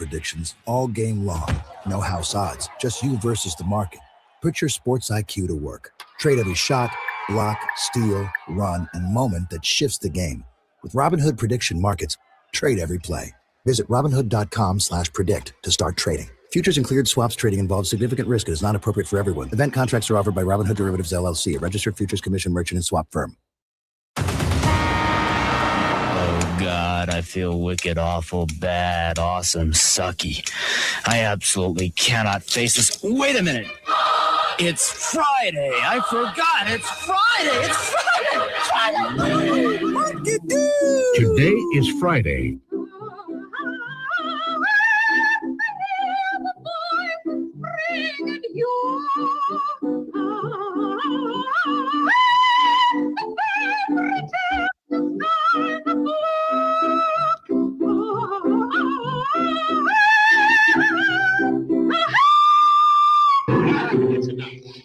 predictions all game long. No house odds, just you versus the market. Put your sports IQ to work. Trade every shot, block, steal, run, and moment that shifts the game. With Robinhood Prediction Markets, trade every play. Visit Robinhood.com/predict to start trading. Futures and cleared swaps trading involves significant risk and is not appropriate for everyone. Event contracts are offered by Robinhood Derivatives LLC, a registered futures commission merchant and swap firm. Oh, God, I feel wicked, awful, bad, awesome, sucky. I absolutely cannot face this. Wait a minute. It's Friday. I forgot. It's Friday. It's Friday. What you do? Today is Friday.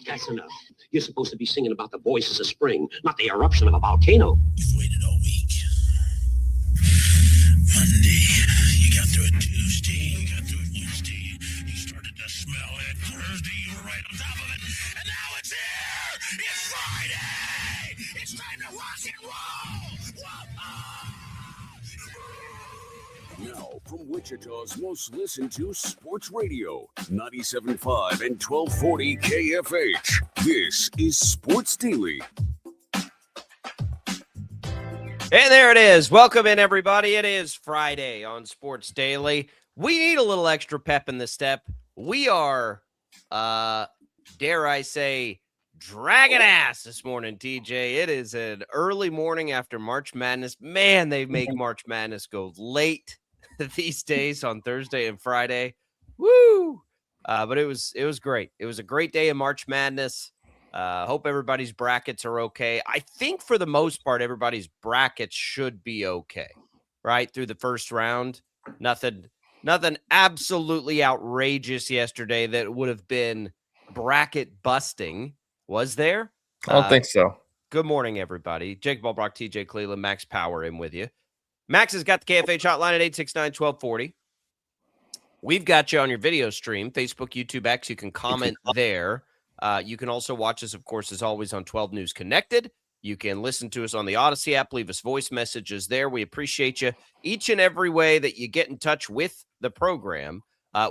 That's enough. You're supposed to be singing about the voices of spring, not the eruption of a volcano. You've waited all week. Monday, you got through it Tuesday, you got through it Wednesday, you started to smell it. Thursday, you were right on top of it, and now it's here! It's Friday! It's time to rock and roll! Now, from Wichita's most listened to sports radio, 97.5 and 1240 KFH. This is Sports Daily. And there it is. Welcome in, everybody. It is Friday on Sports Daily. We need a little extra pep in the step. We are, dare I say, dragging ass this morning, TJ. It is an early morning after March Madness. Man, they make March Madness go late these days on Thursday and Friday. Woo! But it was great. It was a great day of March Madness. Hope everybody's brackets are okay. I think for the most part, everybody's brackets should be okay, right? Through the first round. Nothing absolutely outrageous yesterday that would have been bracket busting. Was there? I don't think so. Good morning, everybody. Jake Ballbrock, TJ Cleveland, Max Power in with you. Max has got the KFH hotline at 869-1240. We've got you on your video stream, Facebook, YouTube, X. You can comment there. You can also watch us, of course, as always, on 12 News Connected. You can listen to us on the Odyssey app. Leave us voice messages there. We appreciate you each and every way that you get in touch with the program.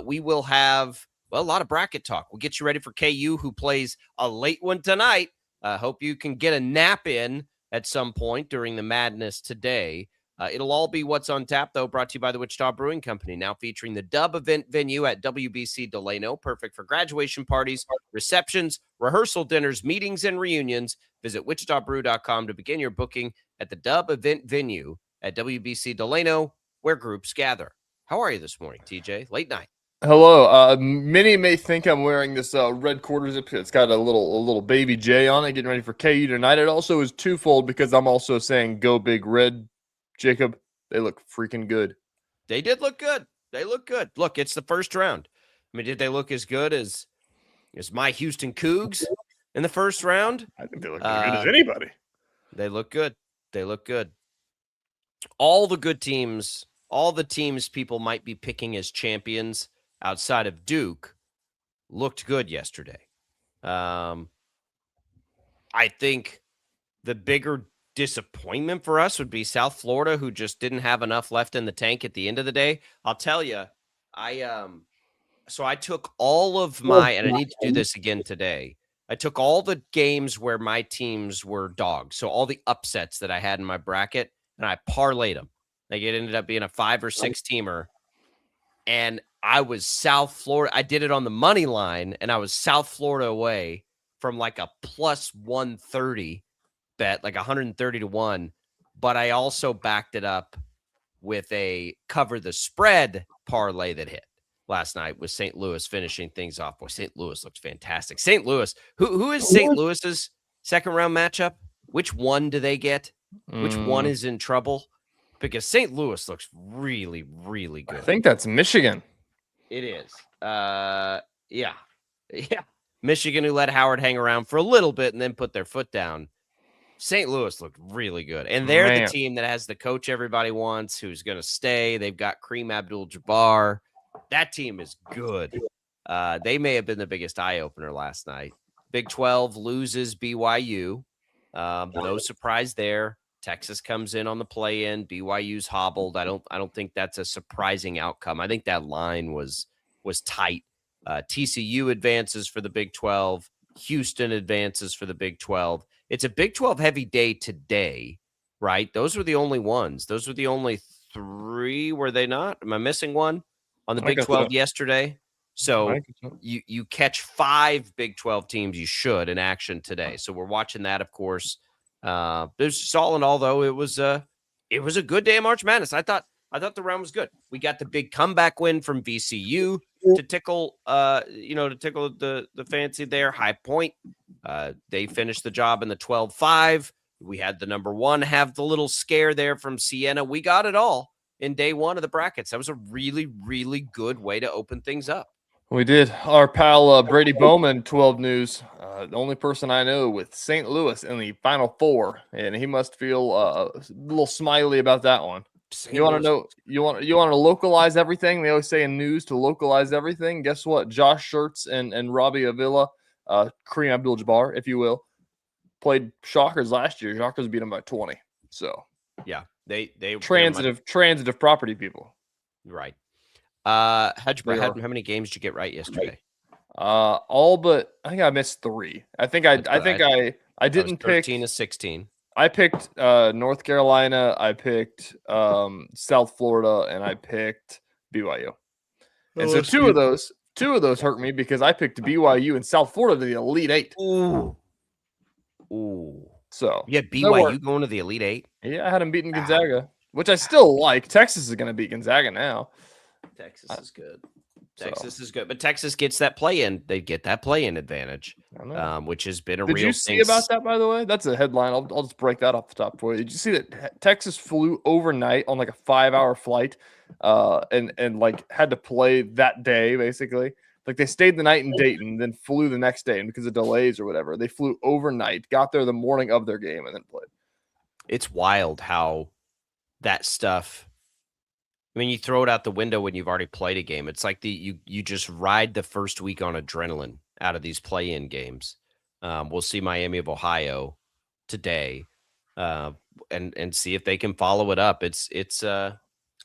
We will have, a lot of bracket talk. We'll get you ready for KU, who plays a late one tonight. Hope you can get a nap in at some point during the madness today. It'll all be what's on tap, though, brought to you by the Wichita Brewing Company, now featuring the Dub event venue at WBC Delano, perfect for graduation parties, receptions, rehearsal dinners, meetings, and reunions. Visit wichitabrew.com to begin your booking at the Dub event venue at WBC Delano, where groups gather. How are you this morning, TJ? Late night. Hello. Many may think I'm wearing this red quarter zip. It's got a little baby J on it, getting ready for KU tonight. It also is twofold because I'm also saying go big red. Jacob, they look freaking good. They did look good. They look good. Look, it's the first round. I mean, did they look as good as my Houston Cougs in the first round? I think they look as good as anybody. They look good. They look good. All the good teams, all the teams people might be picking as champions outside of Duke looked good yesterday. I think the bigger disappointment for us would be South Florida, who just didn't have enough left in the tank at the end of the day. I'll tell you, I took all of my, and I need to do this again today. I took all the games where my teams were dogs. So all the upsets that I had in my bracket, and I parlayed them. Like it ended up being a 5 or 6 teamer. And I was South Florida. I did it on the money line, and I was South Florida away from like a plus 130 bet, like 130-1, but I also backed it up with a cover the spread parlay that hit last night with St. Louis finishing things off. Boy, St. Louis looks fantastic. St. Louis, who is St. Louis's second round matchup? Which one do they get? Which one is in trouble? Because St. Louis looks really, really good. I think that's Michigan. It is. Yeah. Michigan, who let Howard hang around for a little bit and then put their foot down. St. Louis looked really good. And they're the team that has the coach everybody wants, who's going to stay. They've got Kareem Abdul-Jabbar. That team is good. They may have been the biggest eye opener last night. Big 12 loses BYU. No surprise there. Texas comes in on the play-in. BYU's hobbled. I don't think that's a surprising outcome. I think that line was tight. TCU advances for the Big 12. Houston advances for the Big 12. It's a Big 12 heavy day today, right? Those were the only ones. Those were the only three, were they not? Am I missing one on the Big 12 yesterday? So you catch 5 Big 12 teams you should in action today. So we're watching that, of course. There's all in all, though, it was a good day of March Madness. I thought the round was good. We got the big comeback win from VCU to tickle the fancy there. High Point. They finished the job in the 12-5. We had the number 1 have the little scare there from Siena. We got it all in day 1 of the brackets. That was a really, really good way to open things up. We did. Our pal Brady Bowman, 12 News, the only person I know with St. Louis in the Final Four, and he must feel a little smiley about that one. You want to know? You want to localize everything? They always say in news to localize everything. Guess what? Josh Schertz and Robbie Avila, Kareem Abdul-Jabbar, if you will, played Shockers last year. Shockers beat them by 20. So yeah, they transitive property people, right? How many games did you get right yesterday? All but I think I missed 3. I didn't pick 13 to 16. I picked North Carolina, I picked South Florida, and I picked BYU. And so two of those hurt me because I picked BYU and South Florida to the Elite 8. Ooh. So yeah, BYU going to the Elite 8. Yeah, I had them beating Gonzaga, which I still like. Texas is going to beat Gonzaga now. Texas is good. Texas is good, but Texas gets that play-in. They get that play-in advantage, which has been a real thing. Did you see about that, by the way? That's a headline. I'll just break that off the top for you. Did you see that Texas flew overnight on like a 5-hour flight, and like had to play that day basically? Like they stayed the night in Dayton, then flew the next day, and because of delays or whatever, they flew overnight, got there the morning of their game, and then played. It's wild how that stuff. I mean, you throw it out the window when you've already played a game. It's like you just ride the first week on adrenaline out of these play-in games. We'll see Miami of Ohio today, and see if they can follow it up. It's I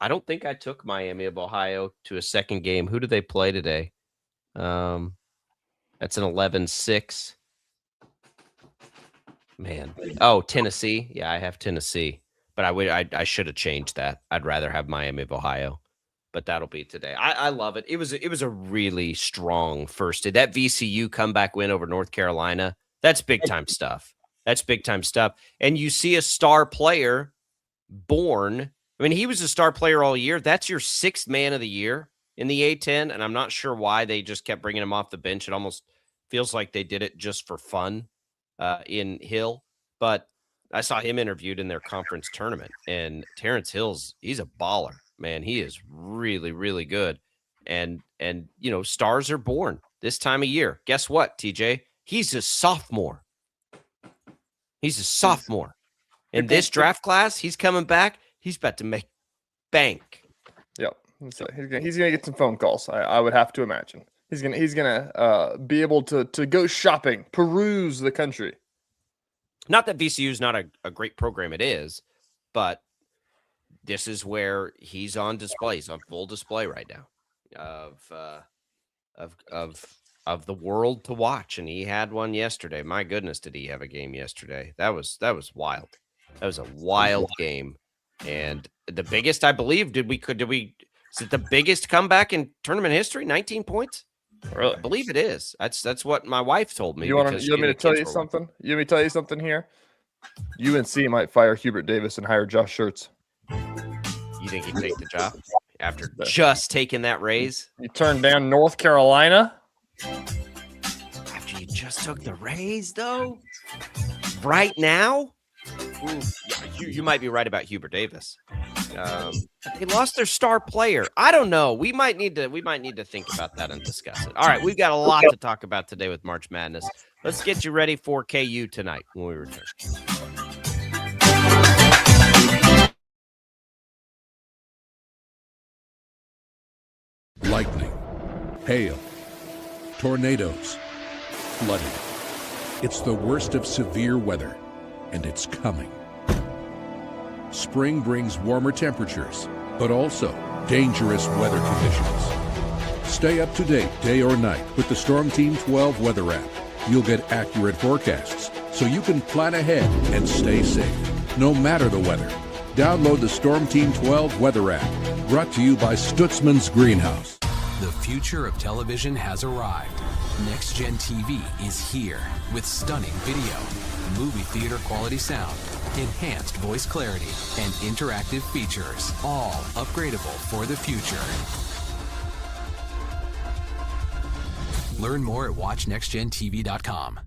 don't think I took Miami of Ohio to a second game. Who do they play today? That's an 11-6. Man. Oh, Tennessee. Yeah, I have Tennessee. But I should have changed that. I'd rather have Miami of Ohio, but that'll be today. I love it. It was a really strong first day. That VCU comeback win over North Carolina, that's big time stuff. That's big time stuff. And you see a star player born. I mean, he was a star player all year. That's your 6th man of the year in the A-10, and I'm not sure why they just kept bringing him off the bench. It almost feels like they did it just for fun in Hill, but I saw him interviewed in their conference tournament, and Terrence Hill's, he's a baller, man. He is really, really good. And stars are born this time of year. Guess what, TJ? He's a sophomore. In this draft class, he's coming back. He's about to make bank. Yep. So he's gonna get some phone calls. I would have to imagine. He's gonna be able to go shopping, peruse the country. Not that VCU is not a great program, it is, but this is where he's on display. He's on full display right now of the world to watch, and he had one yesterday. My goodness, did he have a game yesterday? That was wild. That was a wild game, and the biggest, I believe. Is it the biggest comeback in tournament history? 19 points. Really? I believe it is. That's what my wife told me. You want me to tell you something? You want me to tell you something here? UNC might fire Hubert Davis and hire Josh Schertz. You think he'd take the job after just taking that raise? You turned down North Carolina? After you just took the raise, though? Right now? Ooh, yeah, you might be right about Hubert Davis. They lost their star player. I don't know. We might need to think about that and discuss it. All right, we've got a lot to talk about today with March Madness. Let's get you ready for KU tonight when we return. lightning, hail, tornadoes, flooding. It's the worst of severe weather, and it's coming. Spring brings warmer temperatures, but also dangerous weather conditions. Stay up to date day or night with the Storm Team 12 weather app. You'll get accurate forecasts, so you can plan ahead and stay safe, no matter the weather. Download the Storm Team 12 weather app, brought to you by Stutzman's Greenhouse. The future of television has arrived. Next Gen TV is here with stunning video, movie theater quality sound, enhanced voice clarity, and interactive features, all upgradable for the future. Learn more at watchnextgentv.com.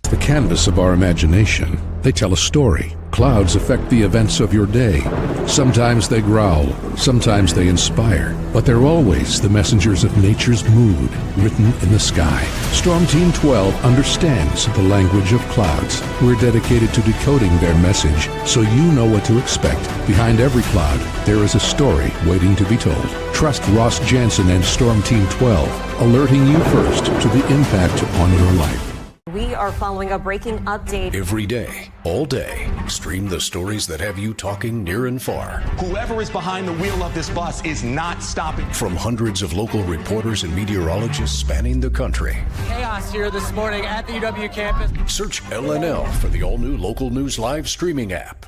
The canvas of our imagination. They tell a story. Clouds affect the events of your day. Sometimes they growl, sometimes they inspire, but they're always the messengers of nature's mood, written in the sky. Storm Team 12 understands the language of clouds. We're dedicated to decoding their message, so you know what to expect. Behind every cloud, there is a story waiting to be told. Trust Ross Jansen and Storm Team 12, alerting you first to the impact on your life. We are following a breaking update. Every day, all day, stream the stories that have you talking near and far. Whoever is behind the wheel of this bus is not stopping. From hundreds of local reporters and meteorologists spanning the country. Chaos here this morning at the UW campus. Search LNL for the all-new Local News Live streaming app.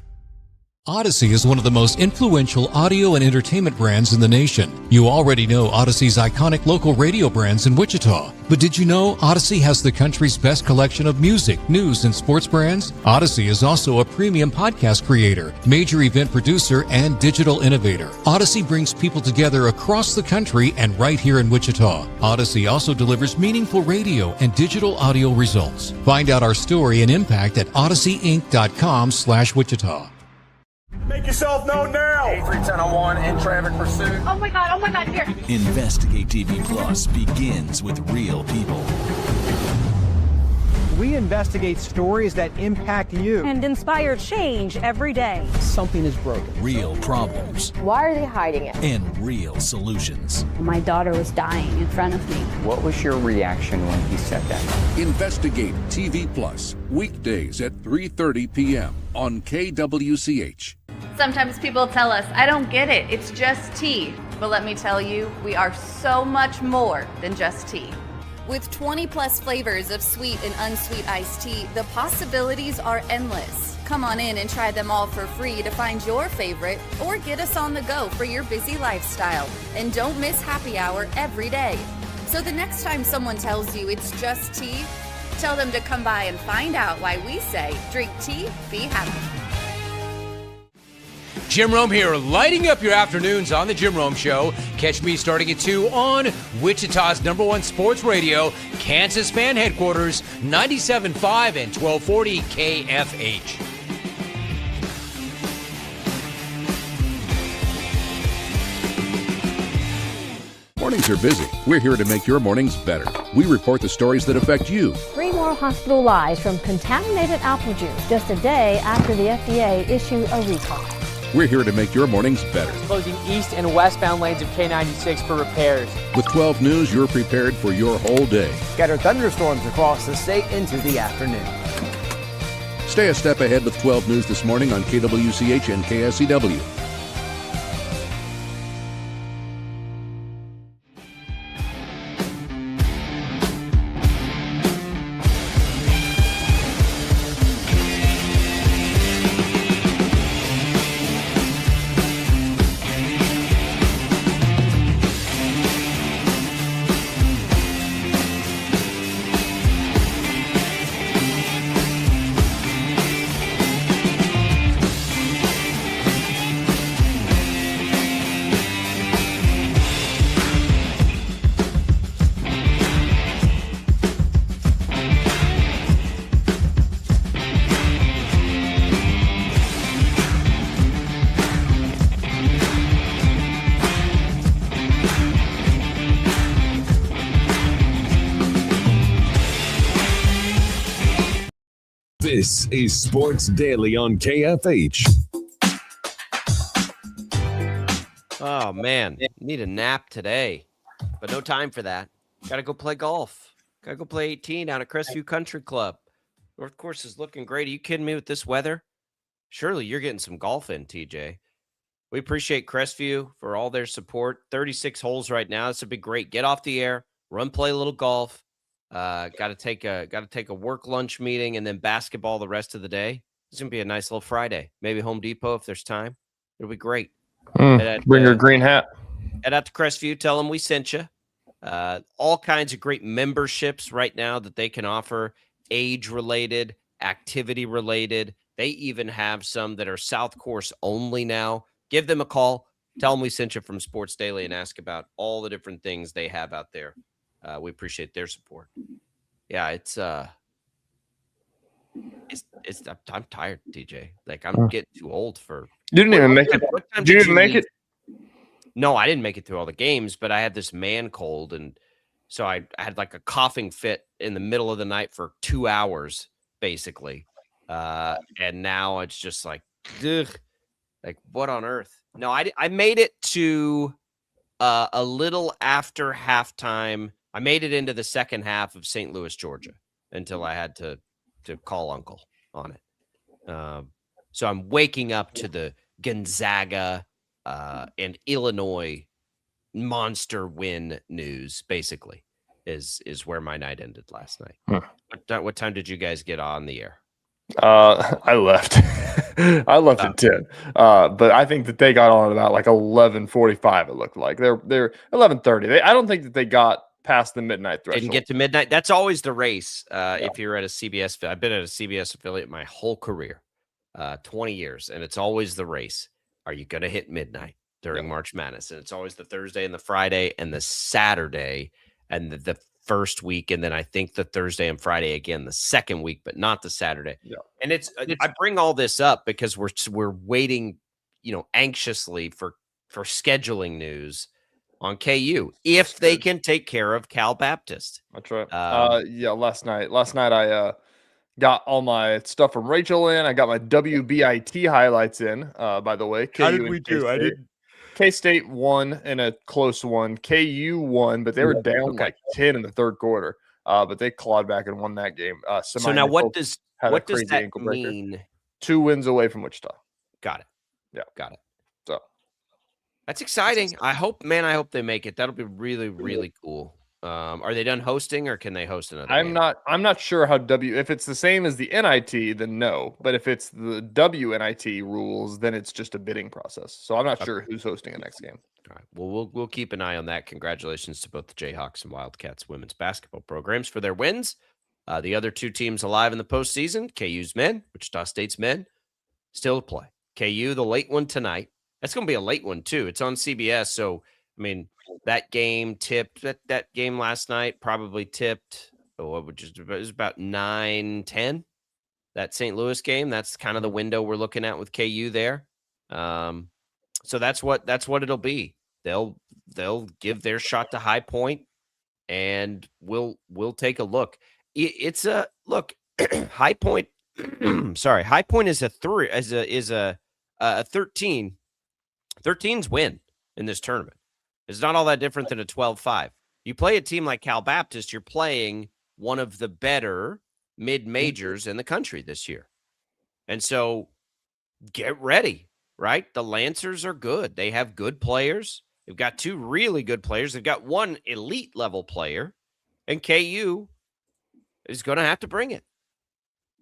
Odyssey is one of the most influential audio and entertainment brands in the nation. You already know Odyssey's iconic local radio brands in Wichita. But did you know Odyssey has the country's best collection of music, news, and sports brands? Odyssey is also a premium podcast creator, major event producer, and digital innovator. Odyssey brings people together across the country and right here in Wichita. Odyssey also delivers meaningful radio and digital audio results. Find out our story and impact at odysseyinc.com/Wichita. Make yourself known now. 31001 in traffic pursuit. Oh my God, here. Investigate TV Plus begins with real people. We investigate stories that impact you and inspire change every day. Something is broken. Real problems. Why are they hiding it? And real solutions. My daughter was dying in front of me. What was your reaction when he said that? Investigate TV Plus, weekdays at 3:30 p.m. on KWCH. Sometimes people tell us, I don't get it, it's just tea. But let me tell you, we are so much more than just tea. With 20 plus flavors of sweet and unsweet iced tea, the possibilities are endless. Come on in and try them all for free to find your favorite, or get us on the go for your busy lifestyle. And don't miss happy hour every day. So the next time someone tells you it's just tea, tell them to come by and find out why we say, drink tea, be happy. Jim Rome here, lighting up your afternoons on The Jim Rome Show. Catch me starting at 2 on Wichita's #1 sports radio, Kansas Fan Headquarters, 97.5 and 1240 KFH. Mornings are busy. We're here to make your mornings better. We report the stories that affect you. 3 more hospital lies from contaminated apple juice just a day after the FDA issued a recall. We're here to make your mornings better. Closing east and westbound lanes of K96 for repairs. With 12 News, you're prepared for your whole day. Scattered thunderstorms across the state into the afternoon. Stay a step ahead with 12 News this morning on KWCH and KSCW. This is Sports Daily on KFH. Oh, man. Need a nap today, but no time for that. Got to go play golf. Got to go play 18 down at Crestview Country Club. North Course is looking great. Are you kidding me with this weather? Surely you're getting some golf in, TJ. We appreciate Crestview for all their support. 36 holes right now. This would be great. Get off the air, run, play a little golf. Got to take a work lunch meeting and then basketball the rest of the day. It's gonna be a nice little Friday. Maybe Home Depot if there's time. It'll be great. Bring your green hat. Head out to Crestview. Tell them we sent you. All kinds of great memberships right now that they can offer. Age-related, activity-related. They even have some that are South Course only now. Give them a call. Tell them we sent you from Sports Daily and ask about all the different things they have out there. We appreciate their support. Yeah, I'm tired, TJ. Like, I'm getting too old for. You didn't even make it. Did you even make it? No, I didn't make it through all the games, but I had this man cold, and so I had like a coughing fit in the middle of the night for 2 hours, basically. And now it's just like, ugh, like what on earth? No, I made it to a little after halftime. I made it into the second half of St. Louis, Georgia, until I had to call Uncle on it. So I'm waking up to the Gonzaga and Illinois monster win news, basically, is where my night ended last night. What time did you guys get on the air? I left. I left at 10. But I think that they got on at about like 11:45. It looked like they're 11:30. I don't think that they got past the midnight threshold. Didn't get to midnight. That's always the race. If you're at a CBS, I've been at a CBS affiliate my whole career, 20 years, and it's always the race. Are you going to hit midnight during March Madness? And it's always the Thursday and the Friday and the Saturday and the first week, and then I think the Thursday and Friday again the second week, but not the Saturday. Yeah. And it's I bring all this up because we're waiting, anxiously for scheduling news on KU if they can take care of Cal Baptist. That's right. Last night I got all my stuff from Rachel in. I got my WBIT highlights in. By the way, How did we do? I didn't. K-State won in a close one. KU won, but they were down like 10 in the third quarter. But they clawed back and won that game. So now what does that mean? 2 wins away from Wichita. Got it. Yeah. Got it. So that's exciting. I hope they make it. That'll be really, really cool. Are they done hosting or can they host another game? I'm not sure how if it's the same as the NIT, then no. But if it's the WNIT rules, then it's just a bidding process. So I'm not sure who's hosting the next game. All right. Well, we'll keep an eye on that. Congratulations to both the Jayhawks and Wildcats women's basketball programs for their wins. The other 2 teams alive in the postseason, KU's men, Wichita State's men, still to play. KU, the late one tonight. That's going to be a late one too. It's on CBS. So, I mean, that game tipped. That game last night probably tipped. It was about 9-10. That St. Louis game. That's kind of the window we're looking at with KU there. So that's what it'll be. They'll give their shot to High Point, and we'll take a look. It's a look. High Point. Sorry, High Point is a 13. 13's win in this tournament. It's not all that different than a 12-5. You play a team like Cal Baptist, you're playing one of the better mid-majors in the country this year. And so get ready, right? The Lancers are good. They have good players. They've got 2 really good players. They've got 1 elite level player, and KU is going to have to bring it.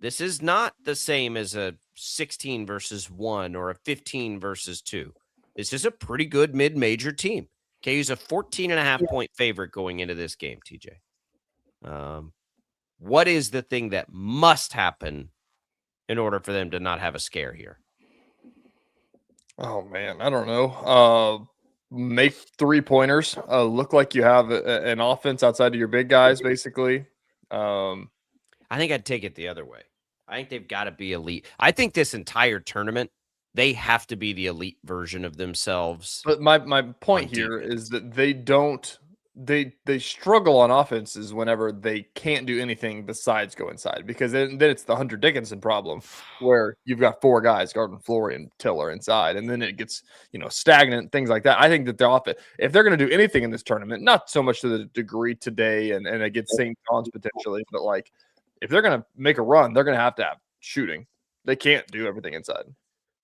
This is not the same as a 16 versus 1 or a 15 versus 2. This is a pretty good mid-major team. KU's a 14.5-point favorite going into this game, TJ. What is the thing that must happen in order for them to not have a scare here? Oh, man, I don't know. Make 3-pointers. Look like you have an offense outside of your big guys, basically. I think I'd take it the other way. I think they've got to be elite. I think this entire tournament, they have to be the elite version of themselves. But my point here is that they don't they struggle on offenses whenever they can't do anything besides go inside, because then it's the Hunter Dickinson problem where you've got 4 guys guarding Flory and Tiller inside, and then it gets stagnant, things like that. I think that the offense, if they're going to do anything in this tournament, not so much to the degree today and against St. John's potentially, but like if they're going to make a run, they're going to have shooting. They can't do everything inside.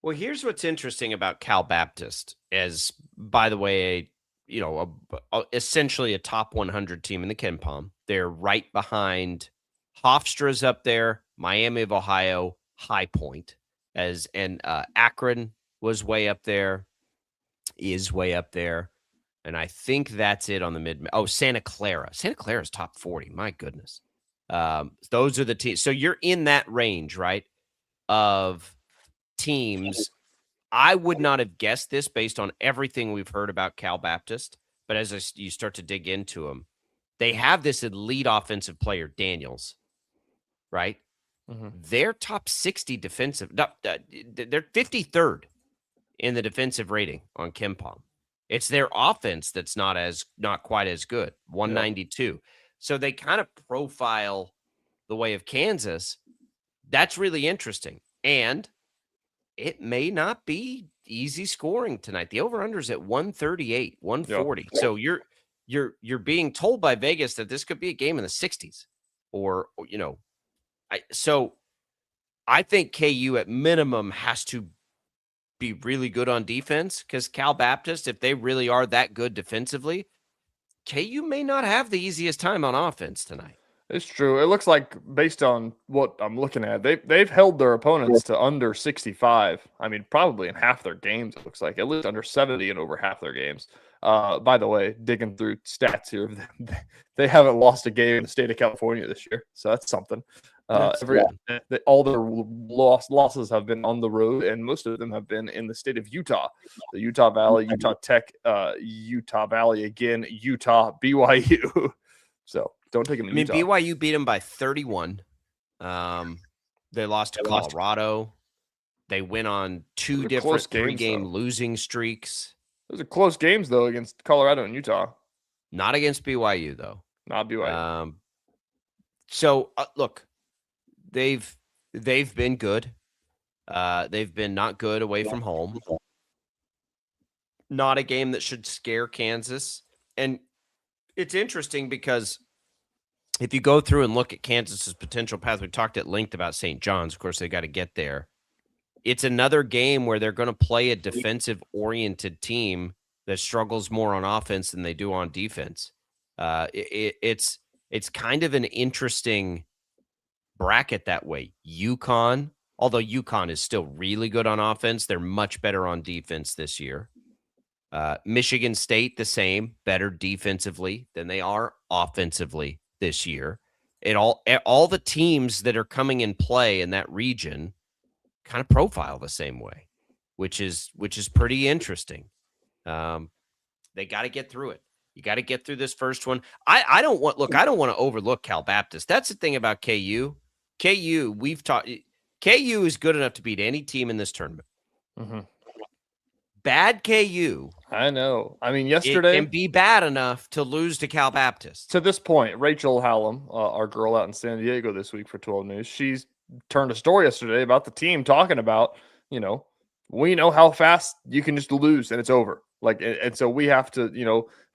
Well, here's what's interesting about Cal Baptist, as by the way, essentially a top 100 team in the KenPom. They're right behind Hofstra's up there, Miami of Ohio, High Point, and Akron was way up there, is way up there, and I think that's it on the mid. Oh, Santa Clara. Santa Clara's top 40. My goodness. Those are the teams. So you're in that range, right, of teams. I would not have guessed this based on everything we've heard about Cal Baptist, but as you start to dig into them, they have this elite offensive player, Daniels, right? Mm-hmm. They're top 60 defensive. They're 53rd in the defensive rating on KenPom. It's their offense that's not quite as good, 192. Yeah. So they kind of profile the way of Kansas. That's really interesting. And it may not be easy scoring tonight. The over-under is at 138, 140. Yep. So you're being told by Vegas that this could be a game in the 60s, so I think KU at minimum has to be really good on defense, because Cal Baptist, if they really are that good defensively, KU may not have the easiest time on offense tonight. It's true. It looks like, based on what I'm looking at, they've held their opponents to under 65. I mean, probably in half their games, it looks like, at least under 70 in over half their games. By the way, digging through stats here, they haven't lost a game in the state of California this year, so that's something. All their losses have been on the road, and most of them have been in the state of Utah, the Utah Valley, Utah Tech, Utah Valley again, Utah, BYU. So don't take them. I mean, Utah. BYU beat them by 31. They lost to Colorado. They went on 2 different 3-game losing streaks. Those are close games, though, against Colorado and Utah. Not against BYU, though. Not BYU. So look, they've been good. They've been not good away from home. Not a game that should scare Kansas. And it's interesting because if you go through and look at Kansas's potential path, we talked at length about St. John's. Of course, they got to get there. It's another game where they're going to play a defensive-oriented team that struggles more on offense than they do on defense. It's kind of an interesting bracket that way. UConn, although UConn is still really good on offense, they're much better on defense this year. Michigan State, the same, better defensively than they are offensively this year. All the teams that are coming in play in that region kind of profile the same way, which is pretty interesting. They got to get through it. You got to get through this first one. I don't want to overlook Cal Baptist. That's the thing about KU. KU is good enough to beat any team in this tournament. Mm-hmm. Bad KU. I know. I mean, yesterday it can be bad enough to lose to Cal Baptist. To this point, Rachel Hallam, our girl out in San Diego this week for 12 News, she's turned a story yesterday about the team talking about, we know how fast you can just lose and it's over. And so we have to,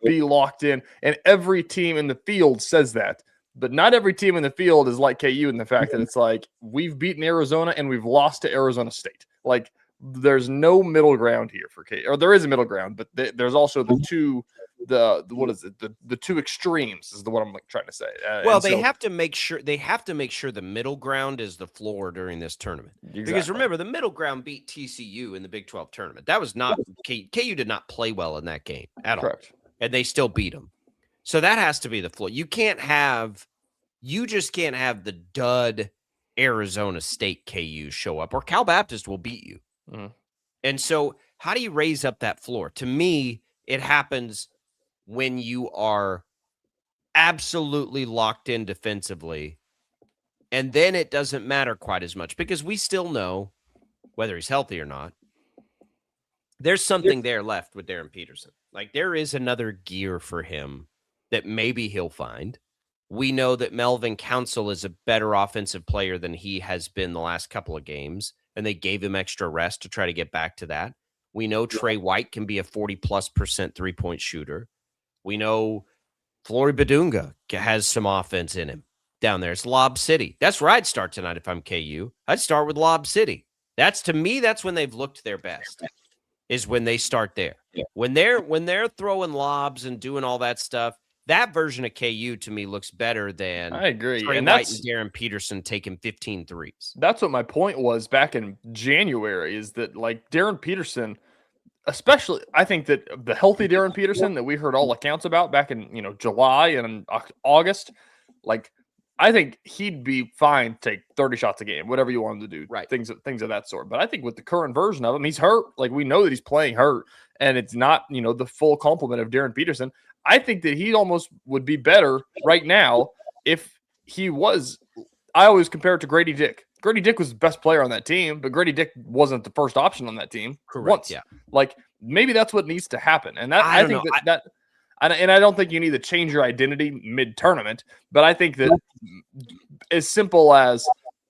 be locked in. And every team in the field says that. But not every team in the field is like KU in the fact that it's like, we've beaten Arizona and we've lost to Arizona State. Like, there's no middle ground here for KU. Or there is a middle ground, but there's also the two extremes is what I'm trying to say. They have to make sure the middle ground is the floor during this tournament. Exactly. Because remember, the middle ground beat TCU in the Big 12 tournament. That was not KU did not play well in that game at all. And they still beat them. So that has to be the floor. You just can't have the dud Arizona State KU show up, or Cal Baptist will beat you. Mm. And so how do you raise up that floor? To me, it happens when you are absolutely locked in defensively, and then it doesn't matter quite as much because we still know, whether he's healthy or not, there's something there left with Darren Peterson. Like, there is another gear for him that maybe he'll find. We know that Melvin Council is a better offensive player than he has been the last couple of games, and they gave him extra rest to try to get back to that. We know Trey White can be a 40+% three-point shooter. We know Flory Badunga has some offense in him down there. It's Lob City. That's where I'd start tonight if I'm KU. I'd start with Lob City. To me, that's when they've looked their best, is when they start there. Yeah. When they're throwing lobs and doing all that stuff, that version of KU to me looks better than I agree. Trey And White and Darren Peterson taking 15 threes. That's what my point was back in January, is that like Darren Peterson, especially, I think that the healthy Darren Peterson that we heard all accounts about back in July and August, like I think he'd be fine to take 30 shots a game, whatever you want him to do, right? Things of that sort. But I think with the current version of him, he's hurt. Like we know that he's playing hurt, and it's not the full complement of Darren Peterson. I think that he almost would be better right now if he was. I always compare it to Grady Dick. Grady Dick was the best player on that team, but Grady Dick wasn't the first option on that team. Correct. Once. Yeah. Like maybe that's what needs to happen, and that I think I don't think you need to change your identity mid-tournament, but I think that as simple as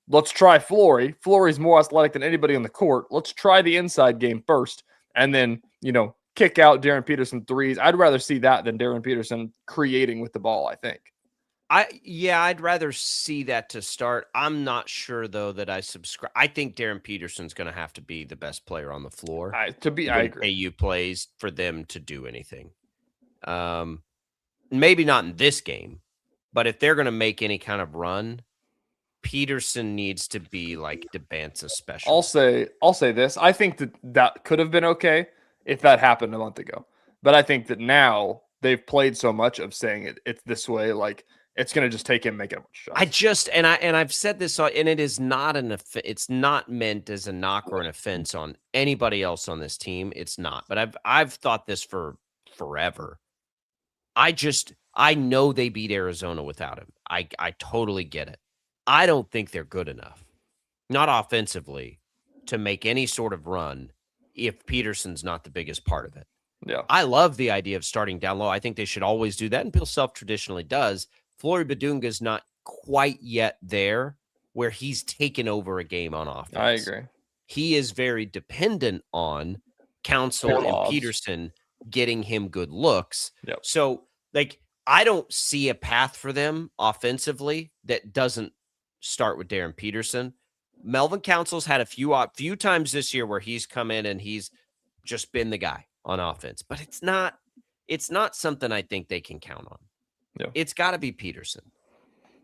let's try Flory. Flory's more athletic than anybody on the court. Let's try the inside game first, and then kick out Darren Peterson threes. I'd rather see that than Darren Peterson creating with the ball, I think. I'd rather see that to start. I'm not sure though that I subscribe. I think Darren Peterson's going to have to be the best player on the floor. I agree. KU plays for them to do anything. Maybe not in this game, but if they're going to make any kind of run, Peterson needs to be like Debanza special. I'll say this. I think that could have been okay if that happened a month ago. But I think that now they've played so much of saying it's this way, like it's going to just take him making a bunch of shots. I've said this, and it is not it's not meant as a knock or an offense on anybody else on this team. It's not. But I've thought this for forever. I know they beat Arizona without him. I totally get it. I don't think they're good enough, not offensively, to make any sort of run if Peterson's not the biggest part of it. Yeah. I love the idea of starting down low. I think they should always do that, and Bill Self traditionally does. Flory Badunga's not quite yet there where he's taken over a game on offense. I agree. He is very dependent on Council and Peterson getting him good looks. Yep. So, like, I don't see a path for them offensively that doesn't start with Darren Peterson. Melvin Council's had a few times this year where he's come in and he's just been the guy on offense, but it's not something I think they can count on. Yeah. It's got to be Peterson,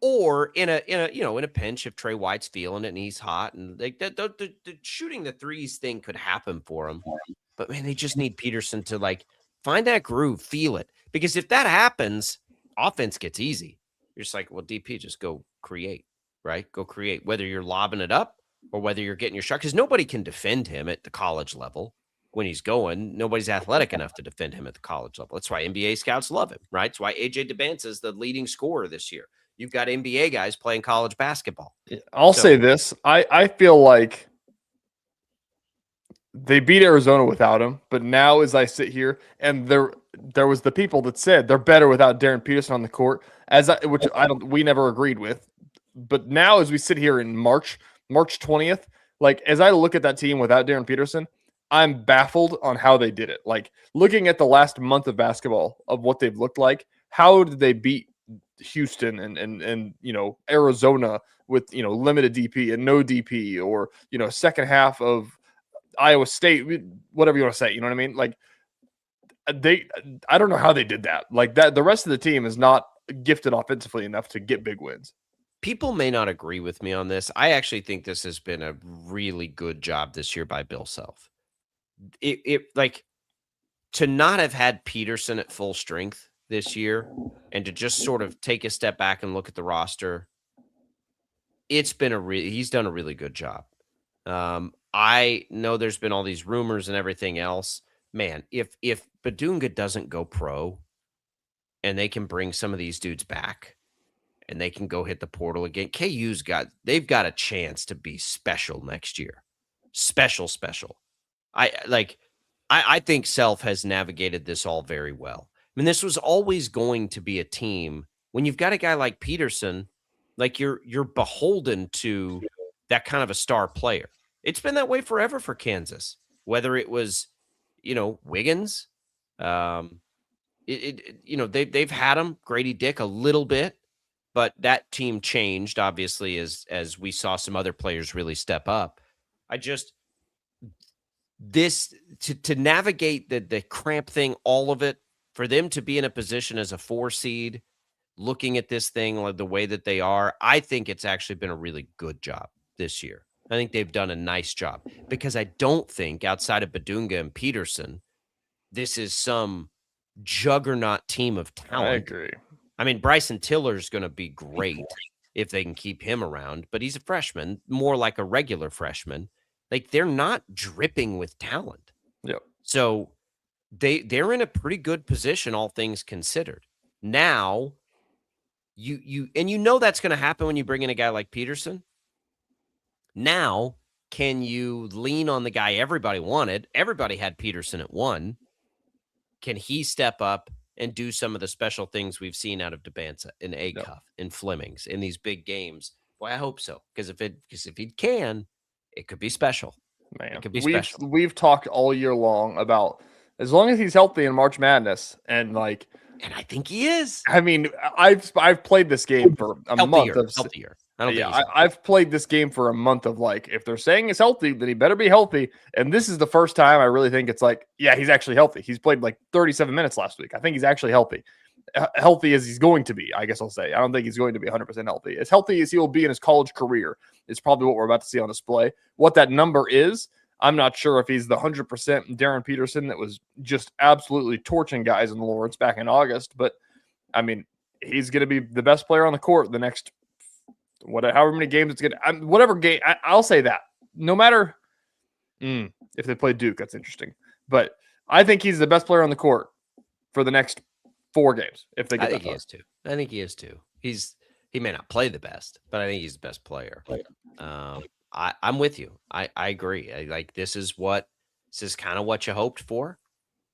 or in a pinch if Trey White's feeling it and he's hot, and like the shooting the threes thing could happen for him. But man, they just need Peterson to like find that groove, feel it, because if that happens, offense gets easy. You're just like, well, DP, just go create, right? Go create, whether you're lobbing it up or whether you're getting your shot, because nobody can defend him at the college level. When he's going, nobody's athletic enough to defend him at the college level. That's why NBA scouts love him, right? That's why AJ Debanza is the leading scorer this year. You've got NBA guys playing college basketball. I'll say this. I feel like they beat Arizona without him, but now as I sit here, and there was the people that said they're better without Darren Peterson on the court, we never agreed with. But now as we sit here in March 20th, like as I look at that team without Darren Peterson, I'm baffled on how they did it. Like looking at the last month of basketball of what they've looked like, how did they beat Houston and Arizona with limited DP and no DP, or second half of Iowa State, whatever you want to say, you know what I mean? Like I don't know how they did that. Like that, the rest of the team is not gifted offensively enough to get big wins. People may not agree with me on this. I actually think this has been a really good job this year by Bill Self. It like to not have had Peterson at full strength this year and to just sort of take a step back and look at the roster. It's been he's done a really good job. I know there's been all these rumors and everything else. Man, if Badunga doesn't go pro and they can bring some of these dudes back and they can go hit the portal again, they've got a chance to be special next year. Special. I think Self has navigated this all very well. mean, this was always going to be a team. When you've got a guy like Peterson, like you're beholden to that kind of a star player. It's been that way forever for Kansas, whether it was, Wiggins, they've had him, Grady Dick, a little bit, but that team changed, obviously, as we saw some other players really step up. To navigate the cramp thing, all of it, for them to be in a position as a 4 seed, looking at this thing like the way that they are, I think it's actually been a really good job this year. I think they've done a nice job because I don't think outside of Badunga and Peterson, this is some juggernaut team of talent. I agree. I mean, Bryson Tiller's going to be great if they can keep him around, but he's a freshman, more like a regular freshman. Like, they're not dripping with talent. Yep. So they're in a pretty good position, all things considered. Now, you that's going to happen when you bring in a guy like Peterson. Now, can you lean on the guy everybody wanted? Everybody had Peterson at 1. Can he step up and do some of the special things we've seen out of Debanza and Acuff and Flemings in these big games? Boy, I hope so. Because if he can, it could be special. Man, it could be special. We've talked all year long about as long as he's healthy in March Madness, and I think he is. I mean, I've played this game for a month of healthier. I don't think I've played this game for a month of if they're saying he's healthy, then he better be healthy. And this is the first time I really think it's he's actually healthy. He's played 37 minutes last week. I think he's actually healthy. Healthy as he's going to be, I guess I'll say. I don't think he's going to be 100% healthy. As healthy as he will be in his college career is probably what we're about to see on display. What that number is, I'm not sure if he's the 100% Darren Peterson that was just absolutely torching guys in the Lawrence back in August. But, I mean, he's going to be the best player on the court the next however many games it's going to – whatever game – I'll say that. No matter if they play Duke, that's interesting. But I think he's the best player on the court for the next 4 games if they get that far. I think he is too. He may not play the best, but I think he's the best player. I'm with you. I agree. This is kind of what you hoped for.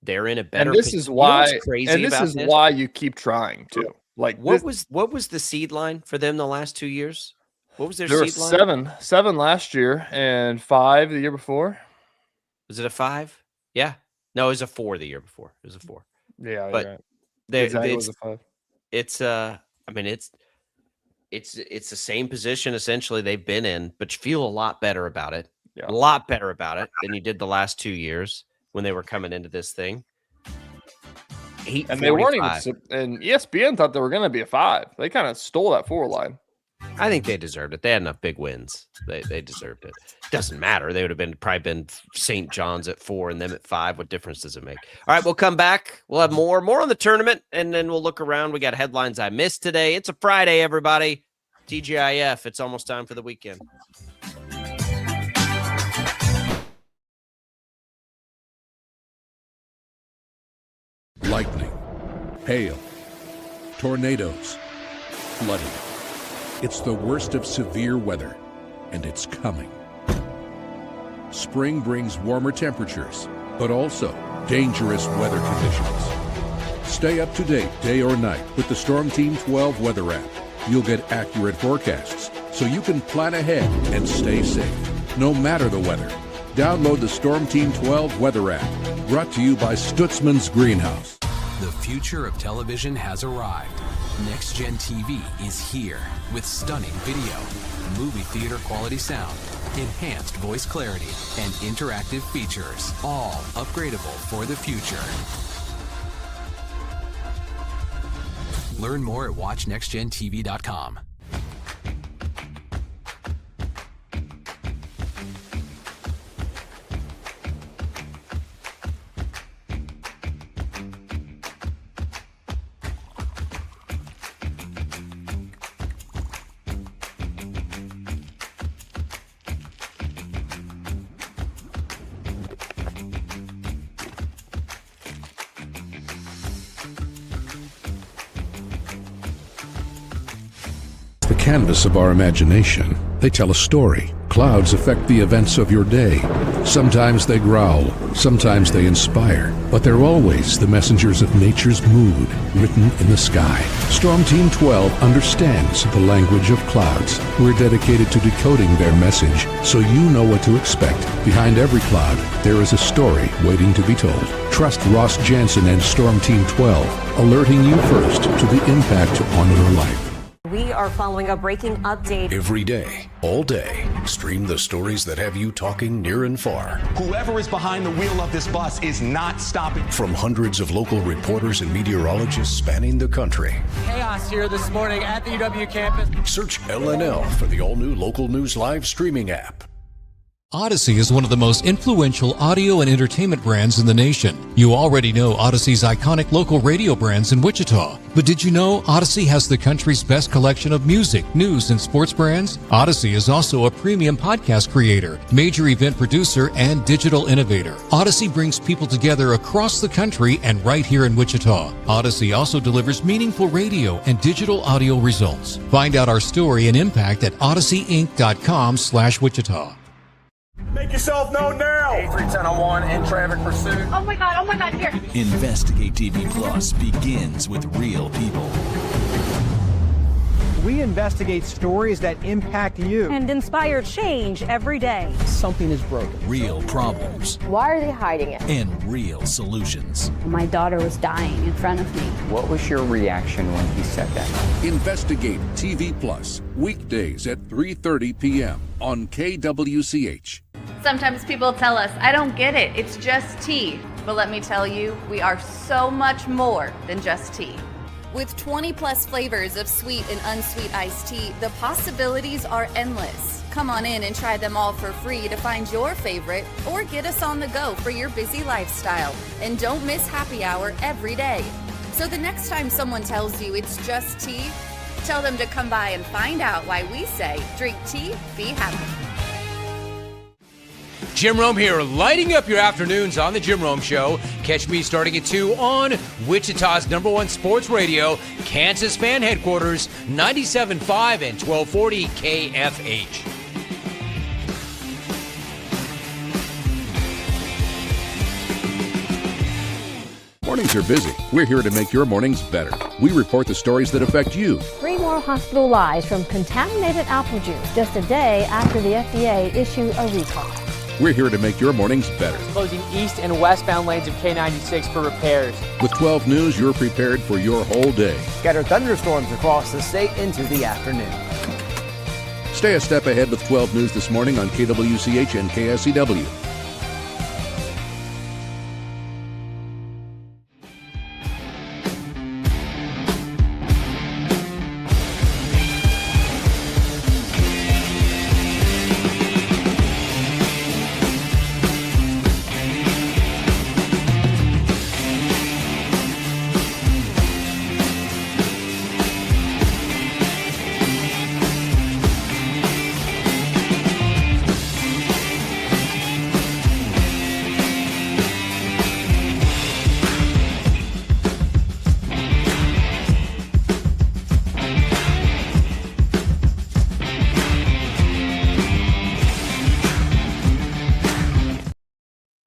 They're in a better. And this is why. Why you keep trying too. What was the seed line for them the last 2 years? What was their seed line? 7 last year and 5 the year before. Was it a 5? Yeah. No, it was a 4 the year before. It was a 4. Yeah, but exactly was a 5. It's it's the same position essentially they've been in, but you feel a lot better about it. Yeah. A lot better about it than you did the last 2 years when they were coming into this thing. And they weren't even. And ESPN thought they were going to be a 5. They kind of stole that 4 line. I think they deserved it. They had enough big wins. They deserved it. Doesn't matter. They would have probably been St. John's at 4 and them at 5. What difference does it make? All right, we'll come back. We'll have more on the tournament, and then we'll look around. We got headlines I missed today. It's a Friday, everybody. TGIF. It's almost time for the weekend. Lightning, hail, tornadoes, flooding. It's the worst of severe weather, and it's coming. Spring brings warmer temperatures, but also dangerous weather conditions. Stay up to date day or night with the Storm Team 12 weather app. You'll get accurate forecasts, so you can plan ahead and stay safe, no matter the weather. Download the Storm Team 12 weather app, brought to you by Stutzman's Greenhouse. The future of television has arrived. Next Gen TV is here with stunning video, movie theater quality sound, enhanced voice clarity, and interactive features, all upgradable for the future. Learn more at watchnextgentv.com. Canvas of our imagination. They tell a story. Clouds affect the events of your day. Sometimes they growl, sometimes they inspire, but they're always the messengers of nature's mood written in the sky. Storm Team 12 understands the language of clouds. We're dedicated to decoding their message so you know what to expect. Behind every cloud, there is a story waiting to be told. Trust Ross Jansen and Storm Team 12, alerting you first to the impact on your life. We are following a breaking update. Every day, all day, stream the stories that have you talking near and far. Whoever is behind the wheel of this bus is not stopping. From hundreds of local reporters and meteorologists spanning the country. Chaos here this morning at the UW campus. Search LNL for the all-new Local News Live streaming app. Odyssey is one of the most influential audio and entertainment brands in the nation. You already know Odyssey's iconic local radio brands in Wichita. But did you know Odyssey has the country's best collection of music, news, and sports brands? Odyssey is also a premium podcast creator, major event producer, and digital innovator. Odyssey brings people together across the country and right here in Wichita. Odyssey also delivers meaningful radio and digital audio results. Find out our story and impact at odysseyinc.com/Wichita. Make yourself known now. 31001 in traffic pursuit. Oh my God, here. Investigate TV Plus begins with real people. We investigate stories that impact you. And inspire change every day. Something is broken. Real problems. Why are they hiding it? And real solutions. My daughter was dying in front of me. What was your reaction when he said that? Investigate TV Plus, weekdays at 3:30 p.m. on KWCH. Sometimes people tell us, I don't get it, it's just tea. But let me tell you, we are so much more than just tea. With 20 plus flavors of sweet and unsweet iced tea, the possibilities are endless. Come on in and try them all for free to find your favorite or get us on the go for your busy lifestyle. And don't miss happy hour every day. So the next time someone tells you it's just tea, tell them to come by and find out why we say drink tea, be happy. Jim Rome here, lighting up your afternoons on The Jim Rome Show. Catch me starting at 2 on Wichita's #1 sports radio, Kansas Fan Headquarters, 97.5 and 1240 KFH. Mornings are busy. We're here to make your mornings better. We report the stories that affect you. 3 more hospitalized from contaminated apple juice just a day after the FDA issued a recall. We're here to make your mornings better. Closing east and westbound lanes of K96 for repairs. With 12 News, you're prepared for your whole day. Scattered thunderstorms across the state into the afternoon. Stay a step ahead with 12 News this morning on KWCH and KSCW.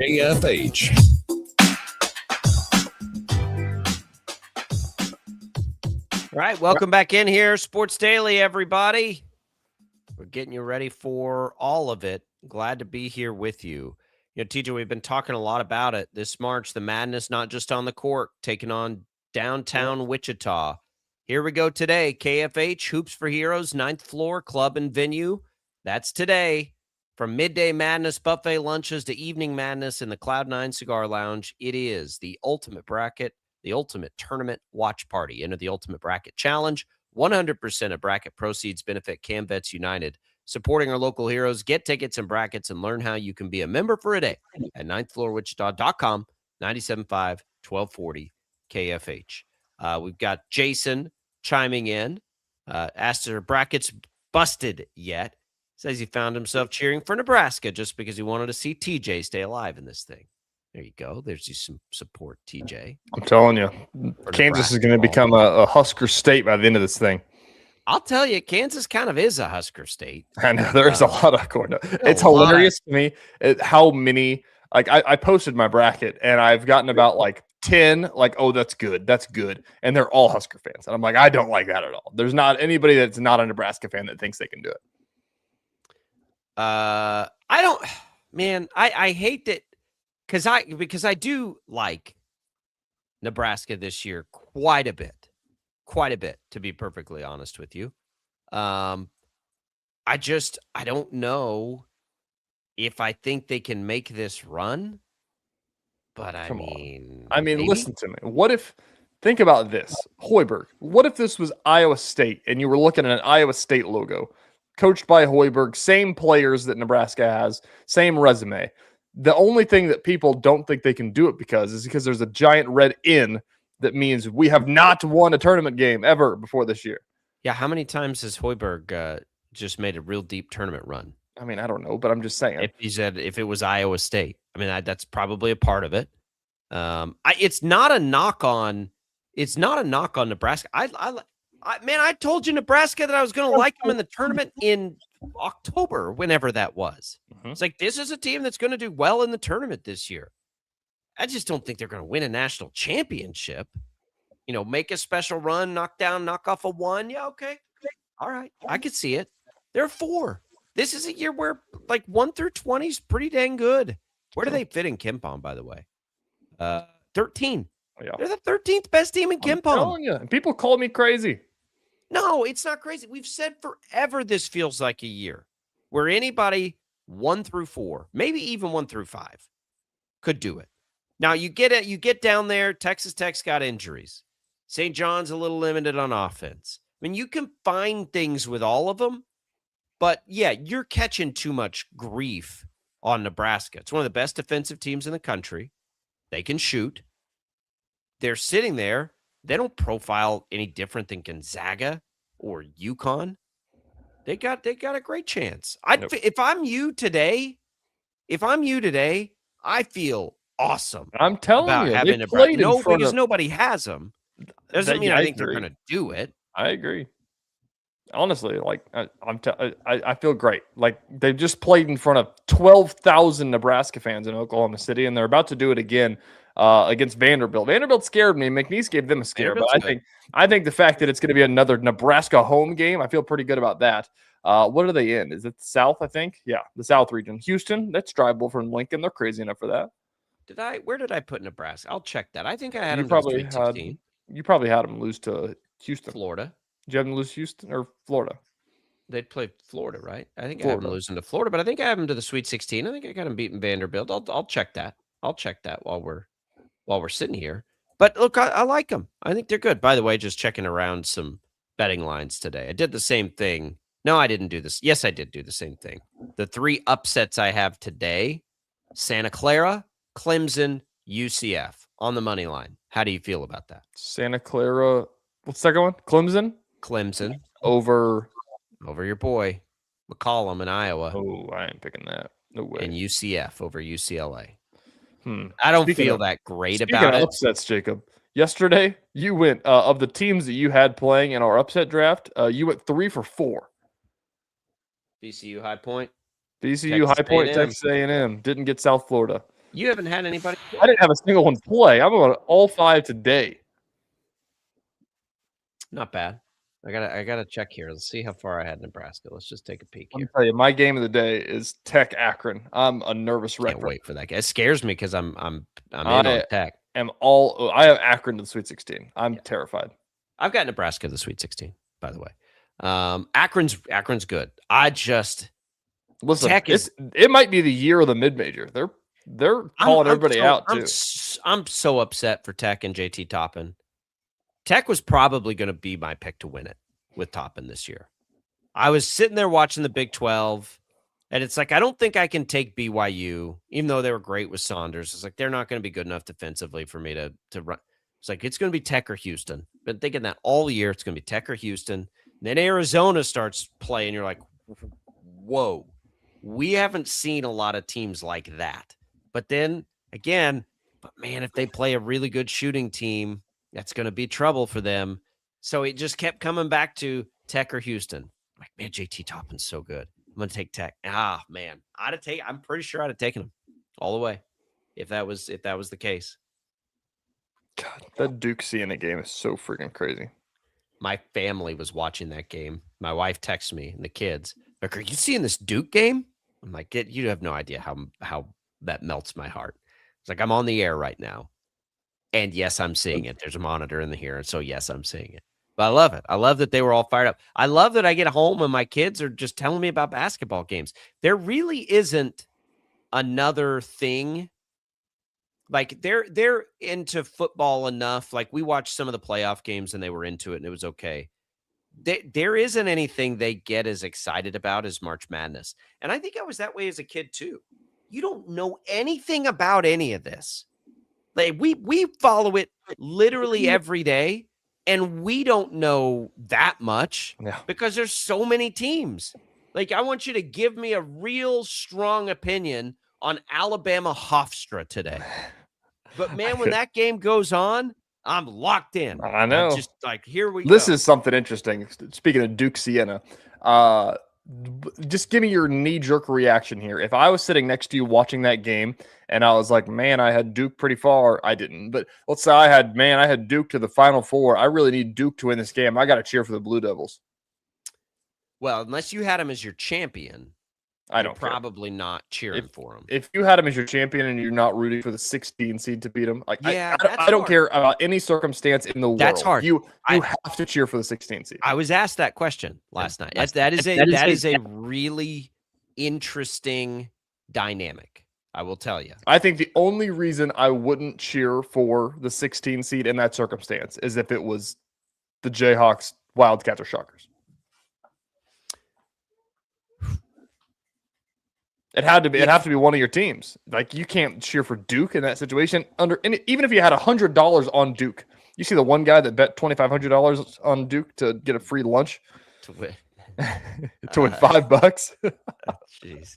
KFH. All right, welcome back in here. Sports Daily, everybody. We're getting you ready for all of it. Glad to be here with you. You know, TJ, we've been talking a lot about it. This March, the madness not just on the court, taking on downtown Wichita. Here we go today. KFH, Hoops for Heroes, 9th floor, club and venue. That's today. From midday madness buffet lunches to evening madness in the Cloud9 Cigar Lounge, it is the ultimate bracket, the ultimate tournament watch party. Enter the Ultimate Bracket Challenge. 100% of bracket proceeds benefit CamVets United. Supporting our local heroes, get tickets and brackets and learn how you can be a member for a day at 9thfloorwichita.com, 97.5, 1240 KFH. We've got Jason chiming in. Asked if brackets busted yet. Says he found himself cheering for Nebraska just because he wanted to see TJ stay alive in this thing. There you go. There's you some support, TJ. I'm telling you, Kansas is going to become a Husker state by the end of this thing. I'll tell you, Kansas kind of is a Husker state. I know there's a lot of corn. It's hilarious to me how many. Like I posted my bracket and I've gotten about like 10. Like, oh, that's good, and they're all Husker fans, and I'm like, I don't like that at all. There's not anybody that's not a Nebraska fan that thinks they can do it. I don't. Man, I hate that because I do like Nebraska this year quite a bit, to be perfectly honest with you. I don't know if I think they can make this run, but I mean, maybe? Listen to me. What if, think about this, Hoiberg, what if this was Iowa State and you were looking at an Iowa State logo, coached by Hoiberg, same players that Nebraska has, same resume. The only thing that people don't think they can do it because there's a giant red N that means we have not won a tournament game ever before this year. Yeah, how many times has Hoiberg just made a real deep tournament run? I mean, I don't know, but I'm just saying. If he said if it was Iowa State, I mean that's probably a part of it. It's not a knock on Nebraska. I told you Nebraska that I was going to like them in the tournament in October, whenever that was. It's like this is a team that's going to do well in the tournament this year. I just don't think they're going to win a national championship. You know, make a special run, knock off a 1. Yeah, okay. All right. I could see it. They're 4. This is a year where like 1 through 20 is pretty dang good. Where do they fit in KenPom, by the way? 13. Yeah. They're the 13th best team in KenPom. Telling you, people call me crazy. No, it's not crazy. We've said forever this feels like a year where anybody 1 through 4, maybe even 1 through 5, could do it. Now you get down there. Texas Tech's got injuries. St. John's a little limited on offense. I mean, you can find things with all of them, but yeah, you're catching too much grief on Nebraska. It's one of the best defensive teams in the country. They can shoot. They're sitting there. They don't profile any different than Gonzaga or UConn. They got a great chance. If I'm you today, I feel awesome. I'm telling you, having because nobody has them. Doesn't mean I think they're going to do it. I agree. Honestly, like I feel great. Like they've just played in front of 12,000 Nebraska fans in Oklahoma City, and they're about to do it again against Vanderbilt. Vanderbilt scared me. McNeese gave them a scare, but I think the fact that it's going to be another Nebraska home game, I feel pretty good about that. What are they in? Is it South? I think, yeah, the South region. Houston, that's drivable from Lincoln. They're crazy enough for that. Where did I put Nebraska? I'll check that. I think I had them probably had, you probably had them lose to Houston, Florida. Did you have them lose Houston or Florida? They'd play Florida, right? I think I have them losing to Florida, but I think I have them to the Sweet 16. I think I got them beating Vanderbilt. I'll check that. I'll check that while we're sitting here. But look, I like them. I think they're good. By the way, just checking around some betting lines today. I did the same thing. No, I didn't do this. Yes, I did do the same thing. The 3 upsets I have today: Santa Clara, Clemson, UCF on the money line. How do you feel about that? Santa Clara. What's the second one? Clemson over your boy McCollum in Iowa. Oh, I ain't picking that. No way. And UCF over UCLA. I don't feel that great about Speaking of it. upsets, Jacob. Yesterday, you went of the teams that you had playing in our upset draft. You went 3 for 4. VCU High Point. VCU High Point, Texas A&M. Didn't get South Florida. You haven't had anybody. I didn't have a single one play. I'm on all 5 today. Not bad. I gotta check here. Let's see how far I had Nebraska. Let's just take a peek here. I'll tell you, my game of the day is Tech Akron. I'm a nervous wreck. Can't wait for that. It scares me because I'm in on Tech. I have Akron to the Sweet 16. I'm terrified. I've got Nebraska to the Sweet 16. By the way, Akron's good. I just listen. Tech it might be the year of the mid major. They're calling everybody out too. I'm so upset for Tech and JT Toppin. Tech was probably going to be my pick to win it with Toppin this year. I was sitting there watching the Big 12, and it's like, I don't think I can take BYU, even though they were great with Saunders. It's like, they're not going to be good enough defensively for me to run. It's like, it's going to be Tech or Houston. Been thinking that all year. It's going to be Tech or Houston. And then Arizona starts playing. You're like, whoa, we haven't seen a lot of teams like that. But then again, man, if they play a really good shooting team, that's going to be trouble for them. So it just kept coming back to Tech or Houston. I'm like, man, JT Toppin's so good. I'm gonna take Tech. Ah, man, I'm pretty sure I'd have taken him all the way if that was the case. God, that Duke Siena game is so freaking crazy. My family was watching that game. My wife texted me and the kids, like, "Are you seeing this Duke game?" I'm like, "You have no idea how that melts my heart." It's like, I'm on the air right now, and yes, I'm seeing it. There's a monitor in here, and so yes, I'm seeing it. But I love it. I love that they were all fired up. I love that I get home and my kids are just telling me about basketball games. There really isn't another thing. Like they're into football enough. Like we watched some of the playoff games and they were into it and it was okay. There isn't anything they get as excited about as March Madness. And I think I was that way as a kid too. You don't know anything about any of this. Like we follow it literally every day and we don't know that much because there's so many teams. Like I want you to give me a real strong opinion on Alabama Hofstra today. But man, when that game goes on, I'm locked in. I know. I'm just like, here we go. This is something interesting. Speaking of Duke Siena, just give me your knee-jerk reaction here. If I was sitting next to you watching that game and I was like, man, I had Duke pretty far. I didn't. But let's say I had Duke to the Final Four. I really need Duke to win this game. I got to cheer for the Blue Devils. Well, unless you had him as your champion, I don't probably not cheering for him. If you had him as your champion and you're not rooting for the 16 seed to beat him, like yeah, I don't care about any circumstance in the world. That's hard. You have to cheer for the 16 seed. I was asked that question last night. That is a really interesting dynamic. I will tell you. I think the only reason I wouldn't cheer for the 16 seed in that circumstance is if it was the Jayhawks, Wildcats, or Shockers. It'd have to be one of your teams. Like you can't cheer for Duke in that situation. Even if you had $100 on Duke, you see the one guy that bet $2,500 on Duke to get a free lunch to win to win $5. Jeez.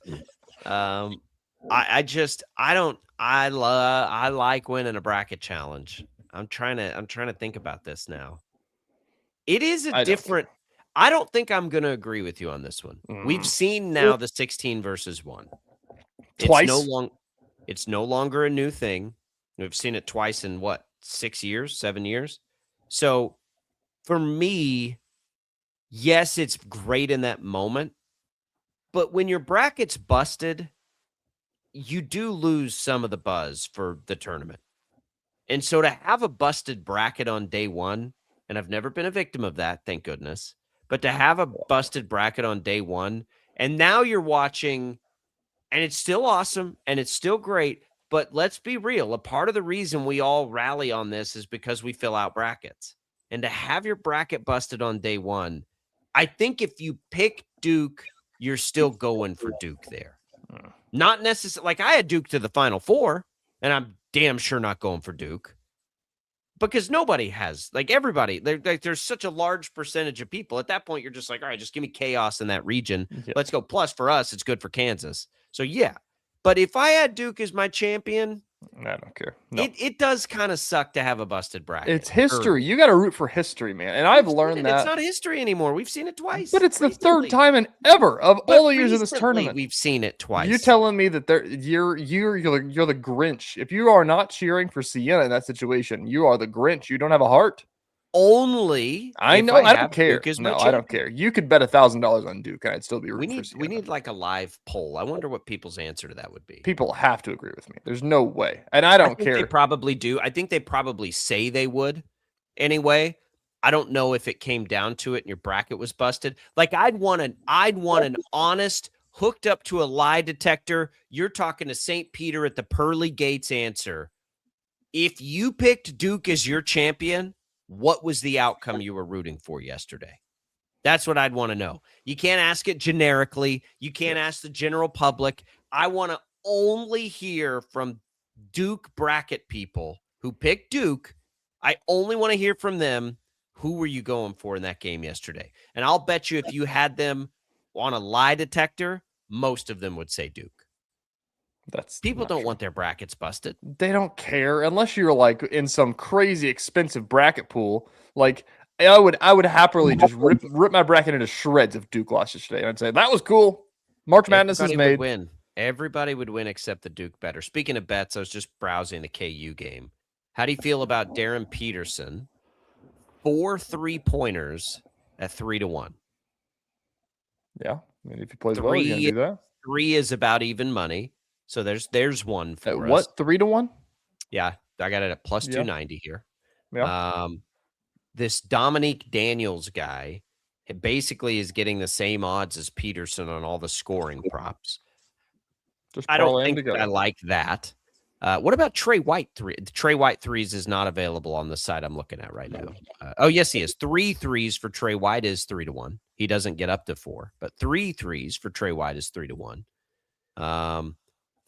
I like winning a bracket challenge. I'm trying to think about this now. It is a different. I don't think I'm going to agree with you on this one. We've seen now the 16 versus 1. Twice. It's no longer a new thing. We've seen it twice in 7 years. So for me, yes, it's great in that moment. But when your bracket's busted, you do lose some of the buzz for the tournament. And so to have a busted bracket on day one, and I've never been a victim of that, thank goodness. But to have a busted bracket on day one, and now you're watching, and it's still awesome, and it's still great, but let's be real. A part of the reason we all rally on this is because we fill out brackets. And to have your bracket busted on day one, I think if you pick Duke, you're still going for Duke there. Not necessarily, like I had Duke to the Final Four, and I'm damn sure not going for Duke. Because nobody has, like everybody, there's such a large percentage of people. At that point, you're just like, all right, just give me chaos in that region. Yeah. Let's go. Plus, for us, it's good for Kansas. So, yeah. But if I had Duke as my champion, I don't care. No. It does kind of suck to have a busted bracket. It's history. You got to root for history, man. And I've learned that. It's not history anymore. We've seen it twice. But it's the third time in ever of all the years of this tournament. We've seen it twice. You're telling me that you're the Grinch. If you are not cheering for Siena in that situation, you are the Grinch. You don't have a heart. Only I know. I don't care. No, I don't care. You could bet $1,000 on Duke, and I'd still be rooting for Siena. We need like a live poll. I wonder what people's answer to that would be. People have to agree with me. There's no way, and I don't care. They probably do. I think they probably say they would. Anyway, I don't know if it came down to it and your bracket was busted. Like I'd want an honest, hooked up to a lie detector. You're talking to St. Peter at the pearly gates answer. If you picked Duke as your champion, what was the outcome you were rooting for yesterday? That's what I'd want to know. You can't ask it generically. You can't ask the general public. I want to only hear from Duke bracket people who picked Duke. I only want to hear from them. Who were you going for in that game yesterday? And I'll bet you if you had them on a lie detector, most of them would say Duke. People don't want their brackets busted. They don't care unless you're like in some crazy expensive bracket pool. Like I would happily just rip my bracket into shreds if Duke lost yesterday. I'd say that was cool. March Madness is made. Would win. Everybody would win except the Duke better. Speaking of bets, I was just browsing the KU game. How do you feel about Darren Peterson? 4 3-pointers at 3-1. Yeah, I mean, if he plays well, he's gonna do that. 3 is about even money. So there's one for us. What, 3-1? Yeah, I got it at plus 290 here. Yeah. This Dominique Daniels guy basically is getting the same odds as Peterson on all the scoring props. I don't think I like that. What about Trey White 3? Trey White 3s is not available on the site I'm looking at right now. Oh, yes, he is. 3 3s for Trey White is 3-1. He doesn't get up to 4, but 3 3s for Trey White is 3-1.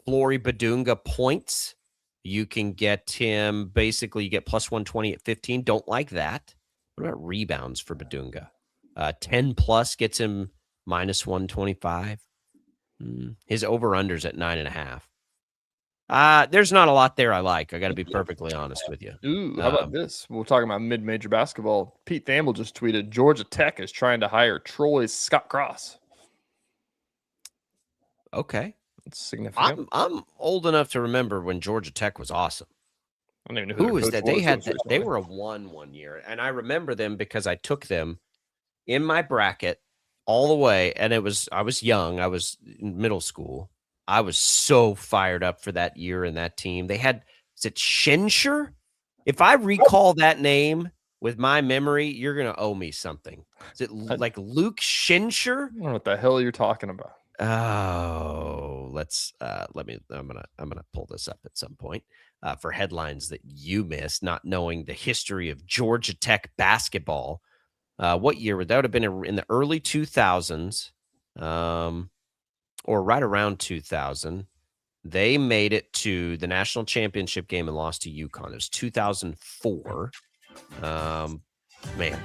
Flory Badunga points. You can get him, basically, you get plus 120 at 15. Don't like that. What about rebounds for Badunga? 10 plus gets him minus 125. His over-under's at 9.5. There's not a lot there I like. I got to be perfectly honest with you. Ooh, how about this? We're talking about mid-major basketball. Pete Thamel just tweeted, Georgia Tech is trying to hire Troy's Scott Cross. Okay. That's significant. I'm old enough to remember when Georgia Tech was awesome. I don't even know who was that. They were a 1 year, and I remember them because I took them in my bracket all the way, and I was young. I was in middle school. I was so fired up for that year and that team. They had, is it Schencher? If I recall that name with my memory, you're going to owe me something. Is it like Luke Schencher? I don't know what the hell you're talking about. Oh, I'm gonna pull this up at some point for headlines that you missed, not knowing the history of Georgia Tech basketball. What year would that have been? In the early 2000s, or right around 2000. They made it to the national championship game and lost to UConn. It was 2004. Man.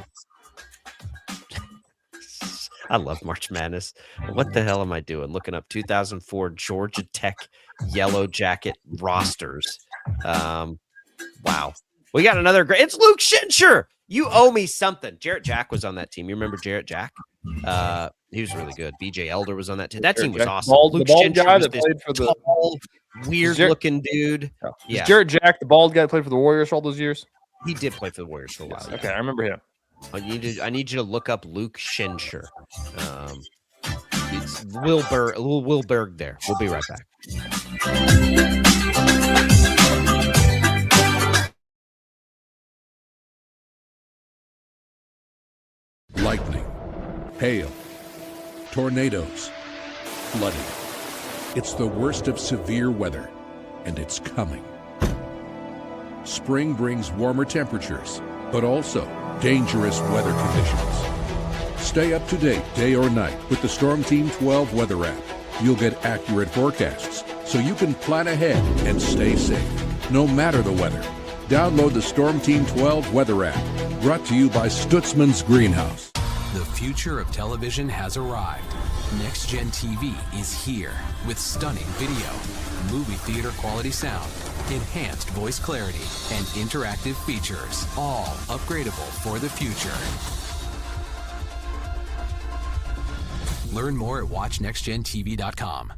I love March Madness. What the hell am I doing? Looking up 2004 Georgia Tech Yellow Jacket rosters. Wow. We got another great. It's Luke Schencher. You owe me something. Jarrett Jack was on that team. You remember Jarrett Jack? He was really good. BJ Elder was on that team. That team was awesome. Luke Schencher guy that played for the tall, weird-looking dude. Yeah. Jarrett Jack, the bald guy that played for the Warriors for all those years? He did play for the Warriors for a while. Okay, I remember him. I need you to look up Luke Schencher. It's Will Berg there. We'll be right back. Lightning, hail, tornadoes, flooding. It's the worst of severe weather, and it's coming. Spring brings warmer temperatures, but also dangerous weather conditions. Stay up to date day or night with the Storm Team 12 weather app. You'll get accurate forecasts so you can plan ahead and stay safe, no matter the weather. Download the Storm Team 12 weather app, brought to you by Stutzman's Greenhouse. The future of television has arrived. Next Gen TV is here with stunning video, movie theater quality sound, enhanced voice clarity, and interactive features, all upgradable for the future. Learn more at watchnextgentv.com.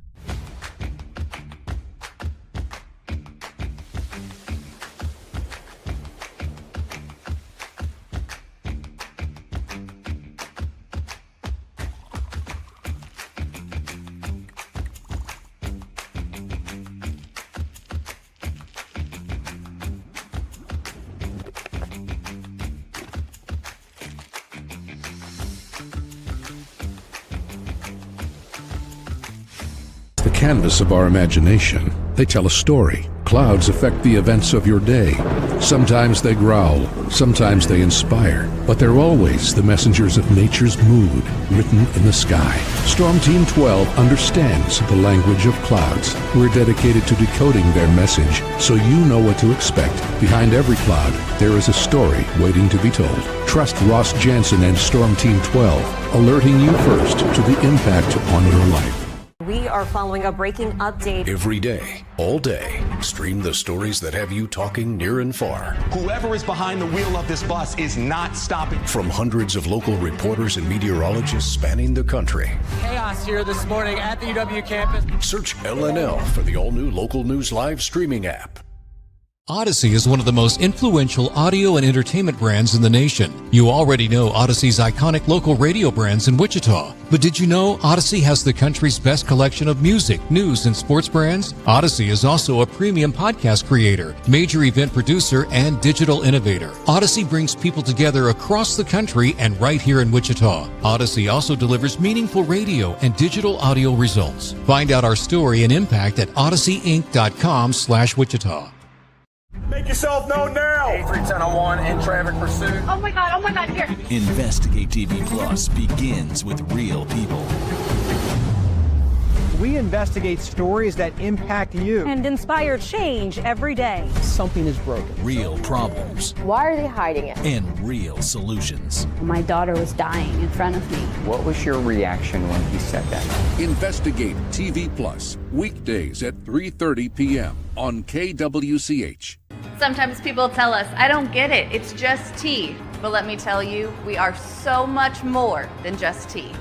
Canvas of our imagination. They tell a story. Clouds affect the events of your day. Sometimes they growl, sometimes they inspire, but they're always the messengers of nature's mood written in the sky. Storm Team 12 understands the language of clouds. We're dedicated to decoding their message so you know what to expect. Behind every cloud, there is a story waiting to be told. Trust Ross Jansen and Storm Team 12, alerting you first to the impact on your life. We are following a breaking update. Every day, all day, stream the stories that have you talking near and far. Whoever is behind the wheel of this bus is not stopping. From hundreds of local reporters and meteorologists spanning the country. Chaos here this morning at the UW campus. Search LNL for the all-new Local News Live streaming app. Odyssey is one of the most influential audio and entertainment brands in the nation. You already know Odyssey's iconic local radio brands in Wichita. But did you know Odyssey has the country's best collection of music, news, and sports brands? Odyssey is also a premium podcast creator, major event producer, and digital innovator. Odyssey brings people together across the country and right here in Wichita. Odyssey also delivers meaningful radio and digital audio results. Find out our story and impact at odysseyinc.com/Wichita. Make yourself known now. 83-1001 in traffic pursuit. Oh my God, here. Investigate TV Plus begins with real people. We investigate stories that impact you. And inspire change every day. Something is broken. Real problems. Why are they hiding it? And real solutions. My daughter was dying in front of me. What was your reaction when he said that? Investigate TV Plus, weekdays at 3:30 p.m. on KWCH. Sometimes people tell us, I don't get it, it's just tea. But let me tell you, we are so much more than just tea.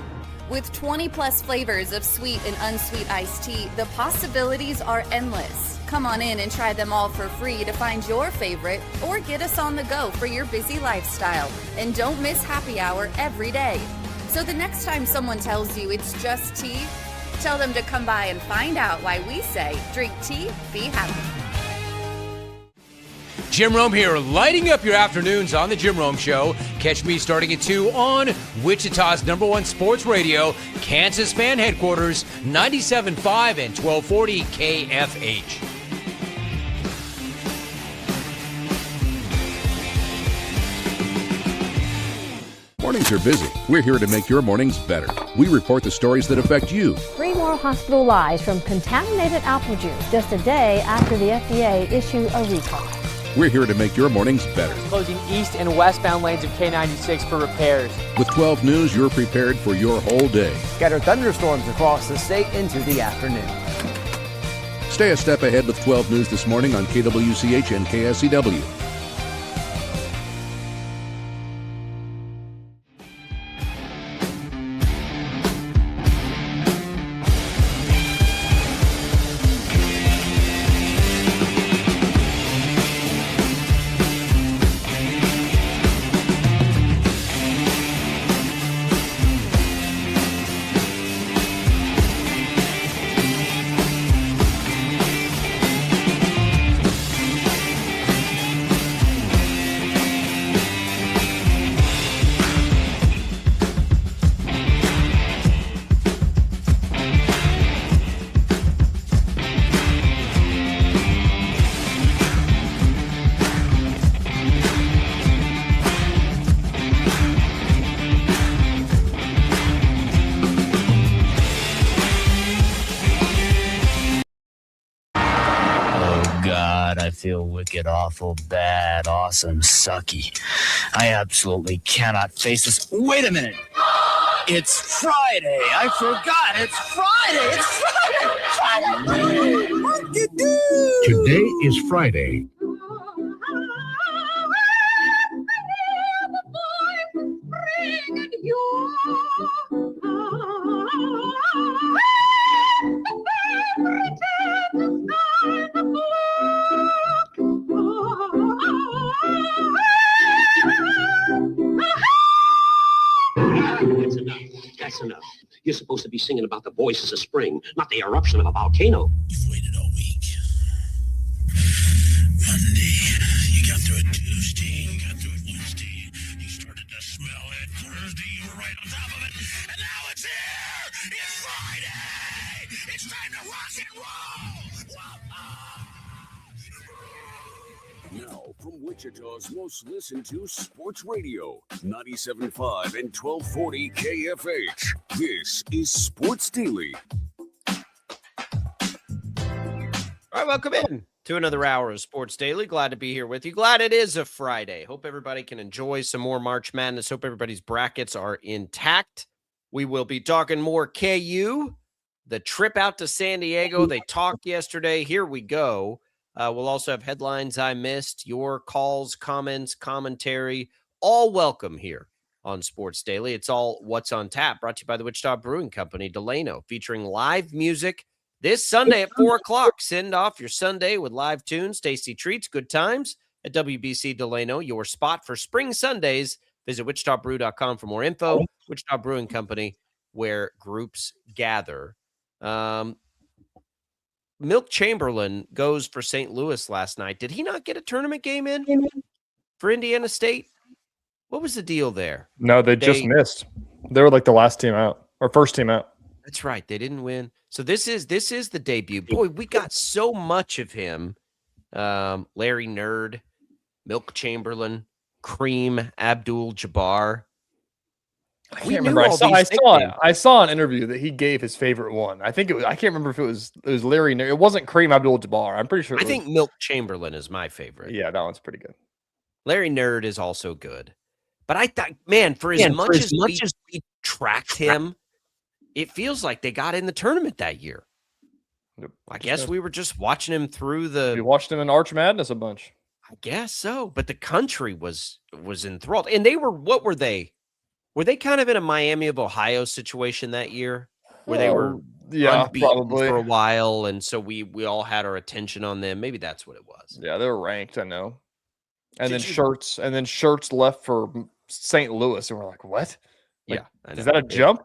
With 20 plus flavors of sweet and unsweet iced tea, the possibilities are endless. Come on in and try them all for free to find your favorite or get us on the go for your busy lifestyle. And don't miss happy hour every day. So the next time someone tells you it's just tea, tell them to come by and find out why we say drink tea, be happy. Jim Rome here, lighting up your afternoons on The Jim Rome Show. Catch me starting at 2 on Wichita's #1 sports radio, Kansas Fan Headquarters, 97.5 and 1240 KFH. Mornings are busy. We're here to make your mornings better. We report the stories that affect you. 3 more hospital lies from contaminated apple juice just a day after the FDA issued a recall. We're here to make your mornings better. Closing east and westbound lanes of K96 for repairs. With 12 News, you're prepared for your whole day. Scattered thunderstorms across the state into the afternoon. Stay a step ahead with 12 News this morning on KWCH and KSCW. I feel wicked, awful, bad, awesome, sucky. I absolutely cannot face this. Wait a minute. It's Friday. I forgot. It's Friday. It's Friday. What you do? Today is Friday. That's enough. You're supposed to be singing about the voices of spring, not the eruption of a volcano. You've waited all week. Monday, you got through it Tuesday, you got through it Wednesday, you started to smell it Thursday, you were right on top of it, and now it's here! It's Friday! It's time to rock and roll! Now, from Wichita's most listened to sports radio, 97.5 and 1240 KFH. This is Sports Daily. All right, welcome in to another hour of Sports Daily. Glad to be here with you. Glad it is a Friday. Hope everybody can enjoy some more March Madness. Hope everybody's brackets are intact. We will be talking more KU the trip out to San Diego. They talked yesterday. Here we go. We'll also have headlines I missed, your calls, comments, commentary, all welcome here on Sports Daily. It's all What's on Tap, brought to you by the Wichita Brewing Company, Delano, featuring live music this Sunday at 4 o'clock. Send off your Sunday with live tunes, tasty treats, good times at WBC Delano, your spot for spring Sundays. Visit wichitabrew.com for more info. Wichita Brewing Company, where groups gather. Milk Chamberlain goes for St. Louis last night. Did he not get a tournament game in for Indiana State? What was the deal there? No, they just missed. They were like the last team out or first team out. That's right. They didn't win. So this is the debut. Boy, we got so much of him. Larry Nerd, Milk Chamberlain, Kareem Abdul-Jabbar. I can't remember. I saw an interview that he gave his favorite one. I think it was. I can't remember if it was Larry Nerd. It wasn't Kareem Abdul-Jabbar. I'm pretty sure. I think Milk Chamberlain is my favorite. Yeah, that one's pretty good. Larry Nerd is also good. But I thought, man, for as much as we tracked him, it feels like they got in the tournament that year. Yep. I guess we were just watching him through the. We watched him in Arch Madness a bunch. I guess so, but the country was enthralled, and they were. What were they? Were they kind of in a Miami of Ohio situation that year, where they were unbeaten probably for a while, and so we all had our attention on them? Maybe that's what it was. Yeah, they were ranked. I know. And then Shirts left for St. Louis, and we're like, what? Like, yeah, is that a jump?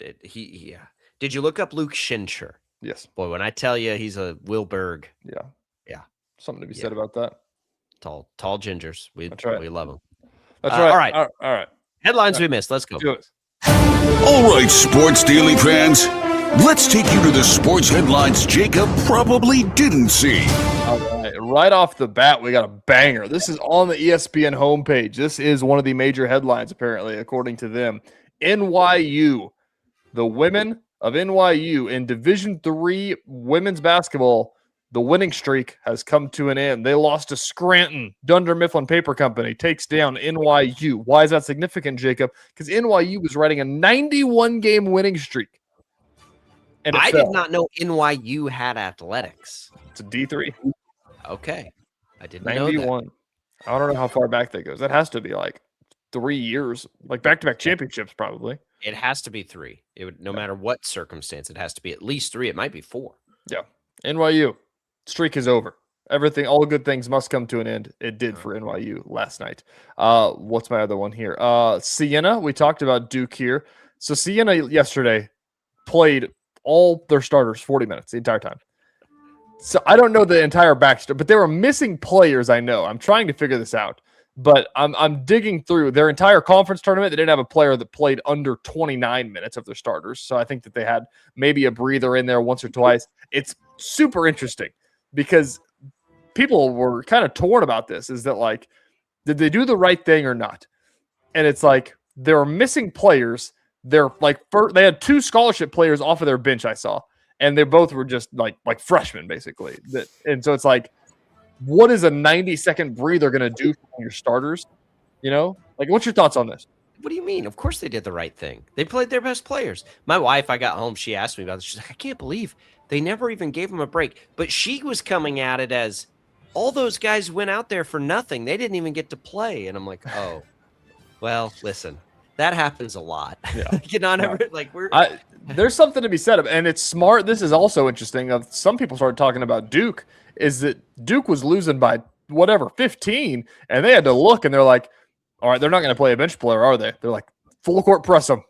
Yeah. Did you look up Luke Schincher? Yes. Boy, when I tell you he's a Wilberg. Yeah. Something to be said about that. Tall gingers. We love them. That's right. All right. All right. Headlines we missed. Let's go. Do it. All right, Sports Daily fans, let's take you to the sports headlines Jacob probably didn't see. All right. Right off the bat, we got a banger. This is on the ESPN homepage. This is one of the major headlines, apparently, according to them. NYU, the women of NYU in Division III women's basketball, the winning streak has come to an end. They lost to Scranton. Dunder Mifflin Paper Company takes down NYU. Why is that significant, Jacob? Because NYU was riding a 91-game winning streak. And I did not know NYU had athletics. It's a D3. Okay. I didn't 91. know that. I don't know how far back that goes. That has to be like 3 years, like back-to-back championships probably. It has to be 3. It would, no matter what circumstance, it has to be at least 3. It might be 4. Yeah. NYU. Streak is over. Everything, all good things must come to an end. It did for NYU last night. What's my other one here? Siena. We talked about Duke here. So Siena yesterday played all their starters 40 minutes the entire time. So I don't know the entire backstory, but they were missing players. I know. I'm trying to figure this out, but I'm digging through their entire conference tournament. They didn't have a player that played under 29 minutes of their starters. So I think that they had maybe a breather in there once or twice. It's super interesting, because people were kind of torn about this. Is that like, did they do the right thing or not? And it's like, they were missing players. They're like, they had 2 scholarship players off of their bench, I saw, and they both were just like freshmen basically. And so it's like, what is a 90-second breather going to do for your starters? You know, like, what's your thoughts on this? What do you mean? Of course they did the right thing. They played their best players. My wife, I got home, she asked me about this. She's like, I can't believe they never even gave him a break. But she was coming at it as all those guys went out there for nothing. They didn't even get to play. And I'm like, oh, well, listen, that happens a lot. Yeah. You know, never, like there's something to be said of, and it's smart. This is also interesting. Some people started talking about Duke, is that Duke was losing by 15, and they had to look, and they're like, all right, they're not going to play a bench player, are they? They're like, full court press them.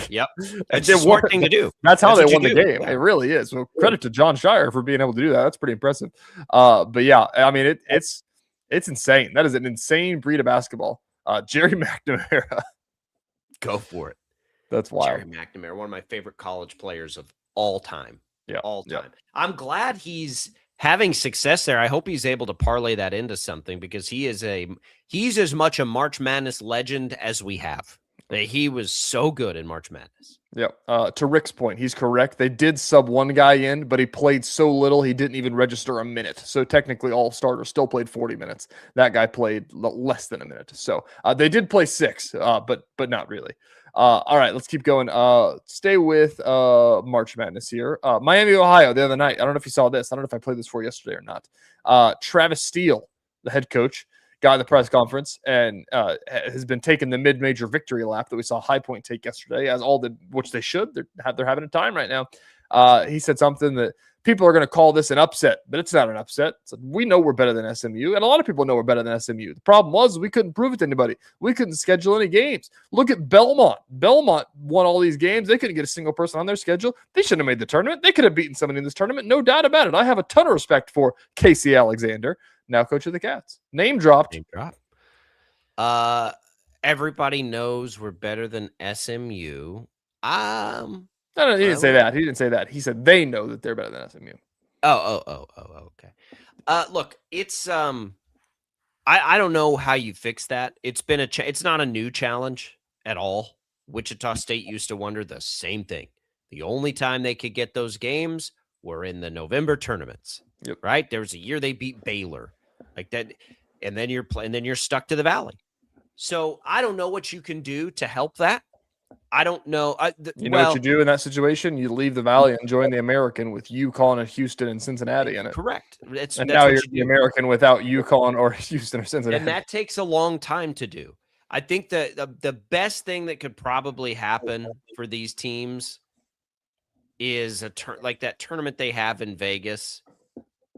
Yep. It's a smart thing to do. That's how That's they what won you the do. game. Yeah. It really is. So credit to John Shire for being able to do that. That's pretty impressive. But yeah, I mean, it's insane. That is an insane breed of basketball. Jerry McNamara. Go for it. That's wild. Jerry McNamara, one of my favorite college players of all time. Yeah. All time. Yeah. I'm glad he's having success there. I hope he's able to parlay that into something, because he's as much a March Madness legend as we have. He was so good in March Madness. Yeah. To Rick's point, he's correct. They did sub one guy in, but he played so little he didn't even register a minute. So technically, all starters still played 40 minutes. That guy played less than a minute. So they did play 6, but not really. All right, let's keep going. Stay with March Madness here. Miami, Ohio, the other night. I don't know if you saw this. I don't know if I played this for you yesterday or not. Travis Steele, the head coach, got in the press conference and has been taking the mid-major victory lap that we saw High Point take yesterday, which they should. They're having a time right now. He said something that people are going to call this an upset, but it's not an upset. So we know we're better than SMU, and a lot of people know we're better than SMU. The problem was we couldn't prove it to anybody. We couldn't schedule any games. Look at Belmont. Belmont won all these games. They couldn't get a single person on their schedule. They shouldn't have made the tournament. They could have beaten somebody in this tournament, no doubt about it. I have a ton of respect for Casey Alexander, now coach of the Cats. Name dropped. Name drop. Everybody knows we're better than SMU. No, he didn't say that. He didn't say that. He said they know that they're better than SMU. Okay. Look, it's I don't know how you fix that. It's been it's not a new challenge at all. Wichita State used to wonder the same thing. The only time they could get those games were in the November tournaments. Yep. Right? There was a year they beat Baylor. Like that, and then you're stuck to the Valley. So I don't know what you can do to help that. I don't know. You know what you do in that situation? You leave the Valley and join the American with UConn and Houston and Cincinnati in it. Correct. And now you're the American without UConn or Houston or Cincinnati. And that takes a long time to do. I think that the best thing that could probably happen for these teams is like that tournament they have in Vegas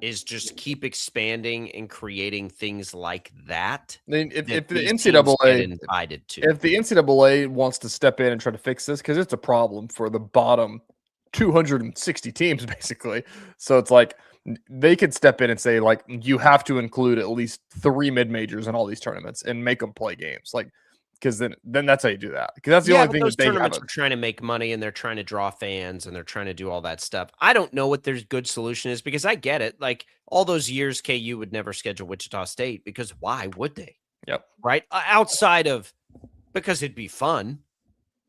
is just keep expanding and creating things like that. If the NCAA invited to. If the NCAA wants to step in and try to fix this, because it's a problem for the bottom 260 teams, basically. So it's like they could step in and say, like, you have to include at least 3 mid-majors in all these tournaments and make them play games. Like, because then that's how you do that. Because that's the only thing those that they tournaments have. are trying to make money and they're trying to draw fans and they're trying to do all that stuff. I don't know what their good solution is because I get it. Like all those years, KU would never schedule Wichita State because why would they? Yep. Right. Outside of because it'd be fun.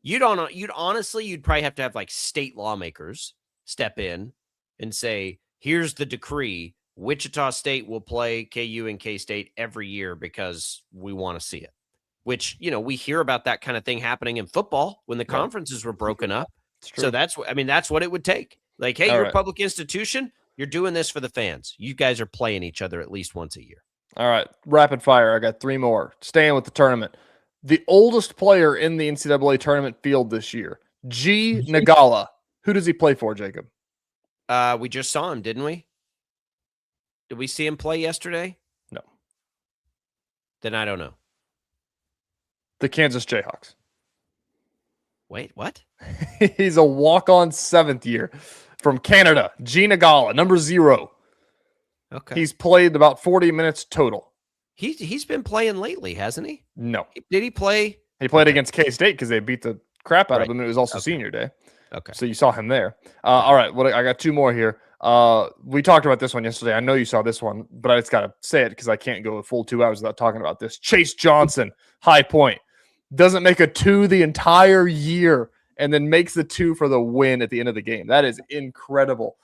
You'd probably have to have like state lawmakers step in and say, here's the decree. Wichita State will play KU and K-State every year because we want to see it. Which, we hear about that kind of thing happening in football when the conferences were broken up. So that's what it would take. Like, hey, you're a public institution. You're doing this for the fans. You guys are playing each other at least once a year. All right. Rapid fire. I got 3 more. Staying with the tournament. The oldest player in the NCAA tournament field this year, G. Nagala. Who does he play for, Jacob? We just saw him, didn't we? Did we see him play yesterday? No. Then I don't know. The Kansas Jayhawks. Wait, what? He's a walk-on 7th year from Canada. G. Nagala, number 0. Okay. He's played about 40 minutes total. He's been playing lately, hasn't he? No. Did he play? He played against K-State because they beat the crap out of him. And it was also senior day. Okay. So you saw him there. All right. I got 2 more here. We talked about this one yesterday. I know you saw this one, but I just got to say it because I can't go a full 2 hours without talking about this. Chase Johnson, High Point. Doesn't make a 2 the entire year and then makes the 2 for the win at the end of the game. That is incredible.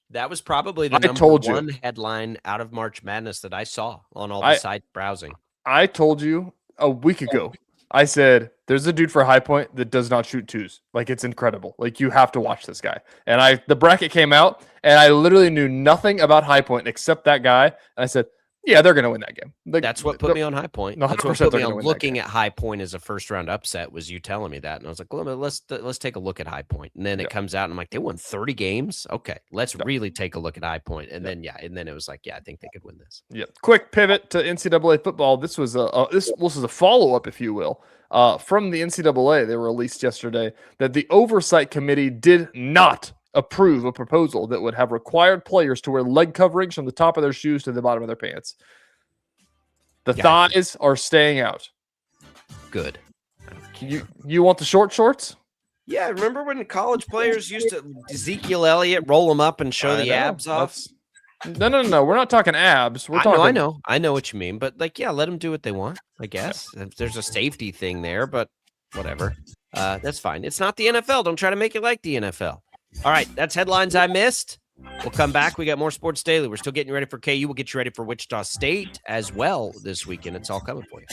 That was probably the number 1 headline out of March Madness that I saw on all the site browsing. I told you a week ago. I said, there's a dude for High Point that does not shoot 2s. Like, it's incredible. Like, you have to watch this guy. And the bracket came out, and I literally knew nothing about High Point except that guy. And I said, yeah, they're going to win that game. That's what put me on High Point. That's what put me on looking at High Point as a first-round upset was you telling me that. And I was like, well, let's take a look at High Point. And then it comes out, and I'm like, they won 30 games? Okay, let's really take a look at High Point. And then, it was like, I think they could win this. Yep. Quick pivot to NCAA football. This was a follow-up, if you will, from the NCAA. They released yesterday that the Oversight Committee did not approve a proposal that would have required players to wear leg coverings from the top of their shoes to the bottom of their pants. The thighs are staying out. Good. You want the short shorts? Yeah, remember when college players used to Ezekiel Elliott roll them up and show the abs off? No. We're not talking abs. We're talking. I know what you mean, but let them do what they want. I guess there's a safety thing there, but whatever. That's fine. It's not the NFL. Don't try to make it like the NFL. All right, that's headlines I missed. We'll come back. We got more Sports Daily. We're still getting you ready for KU. We'll get you ready for Wichita State as well this weekend. It's all coming for you.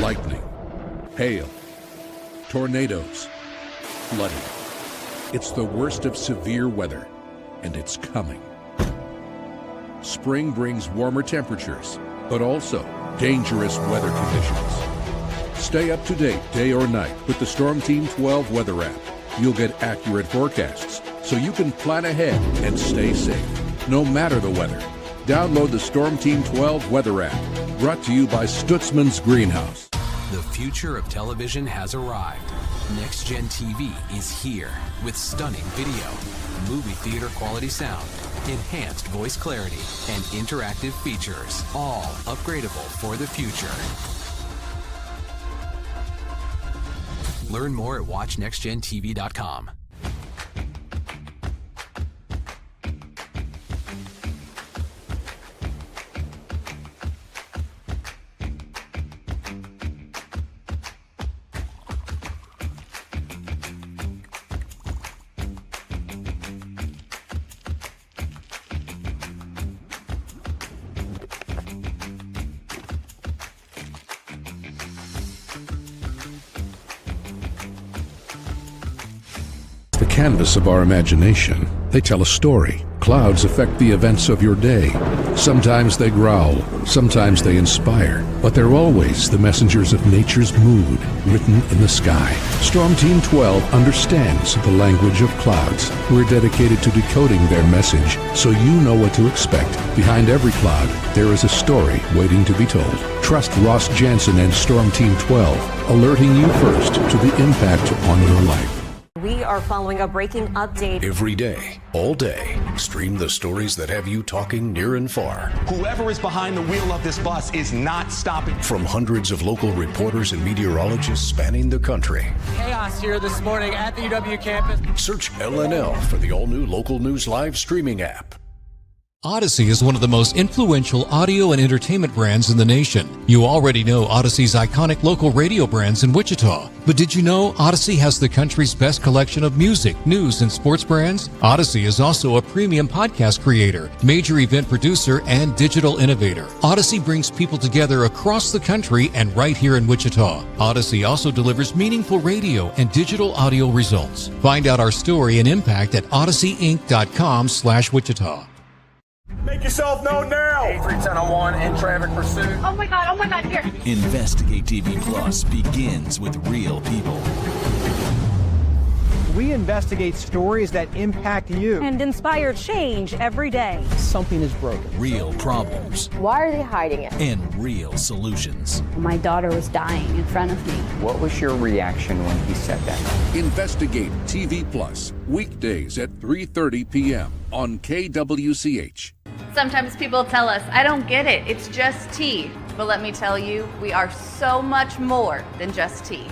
lightning, hail, tornadoes, flooding. It's the worst of severe weather, and it's coming. Spring brings warmer temperatures, but also dangerous weather conditions. Stay up to date day or night with the Storm Team 12 weather app. You'll get accurate forecasts, so you can plan ahead and stay safe, no matter the weather. Download the Storm Team 12 weather app, brought to you by Stutzman's Greenhouse. The future of television has arrived. Next Gen TV is here with stunning video, movie theater quality sound, enhanced voice clarity, and interactive features, all upgradable for the future. Learn more at watchnextgentv.com. The canvas of our imagination. They tell a story. Clouds affect the events of your day. Sometimes they growl, sometimes they inspire, but they're always the messengers of nature's mood written in the sky. Storm Team 12 understands the language of clouds. We're dedicated to decoding their message so you know what to expect. Behind every cloud, there is a story waiting to be told. Trust Ross Jansen and Storm Team 12, alerting you first to the impact on your life. We are following a breaking update. Every day, all day, stream the stories that have you talking near and far. Whoever is behind the wheel of this bus is not stopping. From hundreds of local reporters and meteorologists spanning the country. Chaos here this morning at the UW campus. Search LNL for the all-new Local News Live streaming app. Odyssey is one of the most influential audio and entertainment brands in the nation. You already know Odyssey's iconic local radio brands in Wichita. But did you know Odyssey has the country's best collection of music, news, and sports brands? Odyssey is also a premium podcast creator, major event producer, and digital innovator. Odyssey brings people together across the country and right here in Wichita. Odyssey also delivers meaningful radio and digital audio results. Find out our story and impact at odysseyinc.com/Wichita. Make yourself known now. 83-1001 in traffic pursuit. Oh my God, here. Investigate TV Plus begins with real people. We investigate stories that impact you. And inspire change every day. Something is broken. Real problems. Why are they hiding it? And real solutions. My daughter was dying in front of me. What was your reaction when he said that? Investigate TV Plus, weekdays at 3:30 p.m. on KWCH. Sometimes people tell us, I don't get it, it's just tea. But let me tell you, we are so much more than just tea.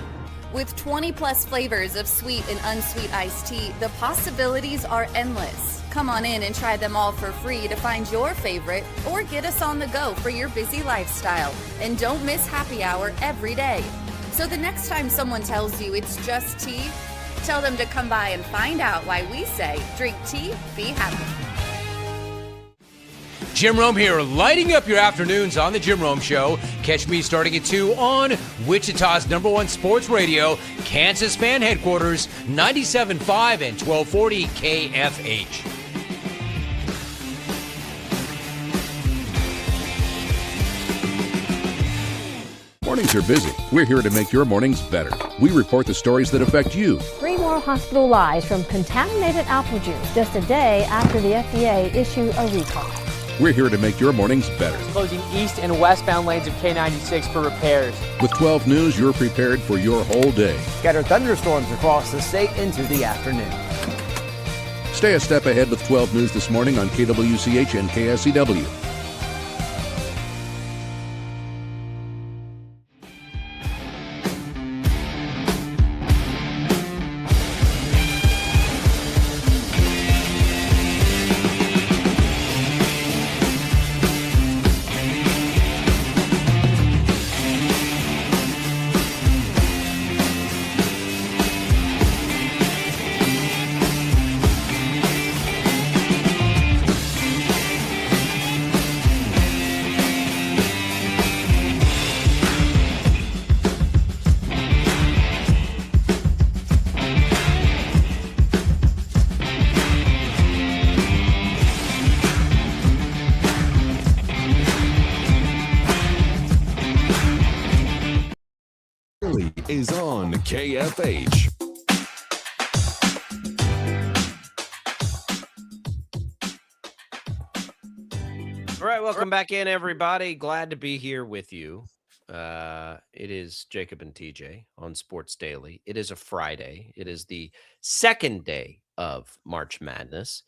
With 20 plus flavors of sweet and unsweet iced tea, the possibilities are endless. Come on in and try them all for free to find your favorite or get us on the go for your busy lifestyle. And don't miss happy hour every day. So the next time someone tells you it's just tea, tell them to come by and find out why we say drink tea, be happy. Jim Rome here, lighting up your afternoons on The Jim Rome Show. Catch me starting at 2 on Wichita's #1 sports radio, Kansas Fan Headquarters, 97.5 and 1240 KFH. Mornings are busy. We're here to make your mornings better. We report the stories that affect you. 3 more hospitalized from contaminated apple juice just a day after the FDA issued a recall. We're here to make your mornings better. Closing east and westbound lanes of K96 for repairs. With 12 News, you're prepared for your whole day. Scattered thunderstorms across the state into the afternoon. Stay a step ahead with 12 News this morning on KWCH and KSCW. is on KFH. All right, welcome back in, everybody. Glad to be here with you. It is Jacob and TJ on Sports Daily. It is a Friday. It is the second day of March Madness.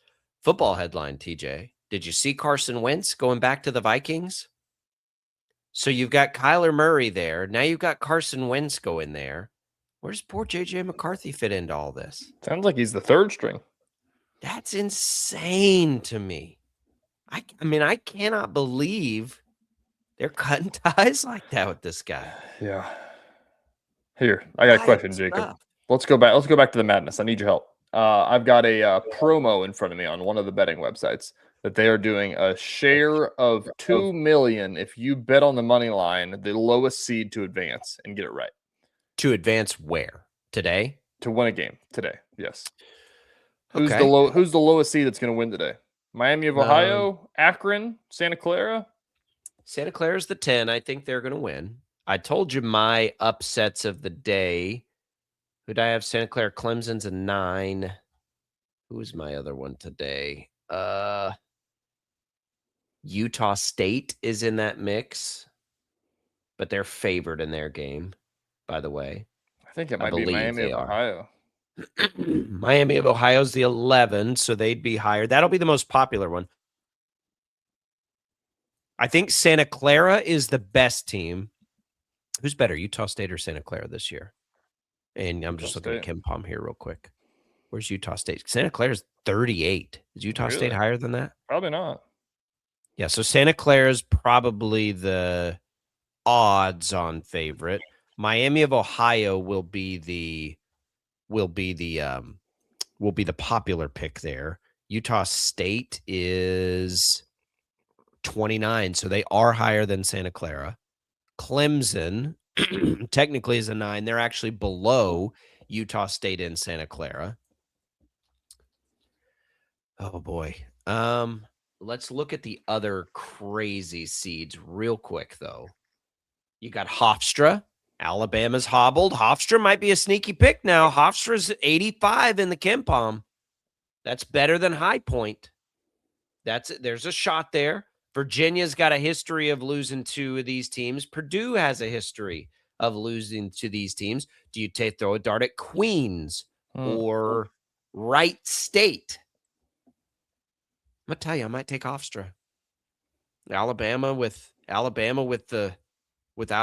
Football headline, TJ. Did you see Carson Wentz going back to the Vikings? So you've got Kyler Murray there. Now you've got Carson Wentz going there. Where's poor J.J. McCarthy fit into all this? Sounds like he's the third string. That's insane to me. I mean, I cannot believe they're cutting ties like that with this guy. Yeah. Here, I got a question, Jacob. Let's go back to the madness. I need your help. I've got a promo in front of me on one of the betting websites that they are doing a share of $2 million if you bet on the money line, the lowest seed to advance and get it right. To advance where? Today? To win a game today. Yes. Okay. Who's the lowest seed that's going to win today? Miami of Ohio, Akron, Santa Clara. Santa Clara's the 10. I think they're going to win. I told you my upsets of the day. Who'd I have? Santa Clara, Clemson's a 9. Who's my other one today? Utah State is in that mix, but they're favored in their game, by the way. I think it might be Miami of Ohio. Miami of Ohio's the 11, so they'd be higher. That'll be the most popular one. I think Santa Clara is the best team. Who's better, Utah State or Santa Clara this year? And I'm just looking at KenPom here real quick. Where's Utah State? Santa Clara's 38. Is Utah State higher than that? Probably not. Yeah, so Santa Clara's probably the odds-on favorite. Miami of Ohio will be the popular pick there. Utah State is 29, so they are higher than Santa Clara. Clemson technically is a 9. They're actually below Utah State and Santa Clara. Oh boy. Let's look at the other crazy seeds real quick though. You got Hofstra. Alabama's hobbled. Hofstra might be a sneaky pick now. Hofstra's 85 in the KenPom. That's better than High Point. There's a shot there. Virginia's got a history of losing to these teams. Purdue has a history of losing to these teams. Do you throw a dart at Queens or Wright State? I'm gonna tell you, I might take Hofstra. Alabama without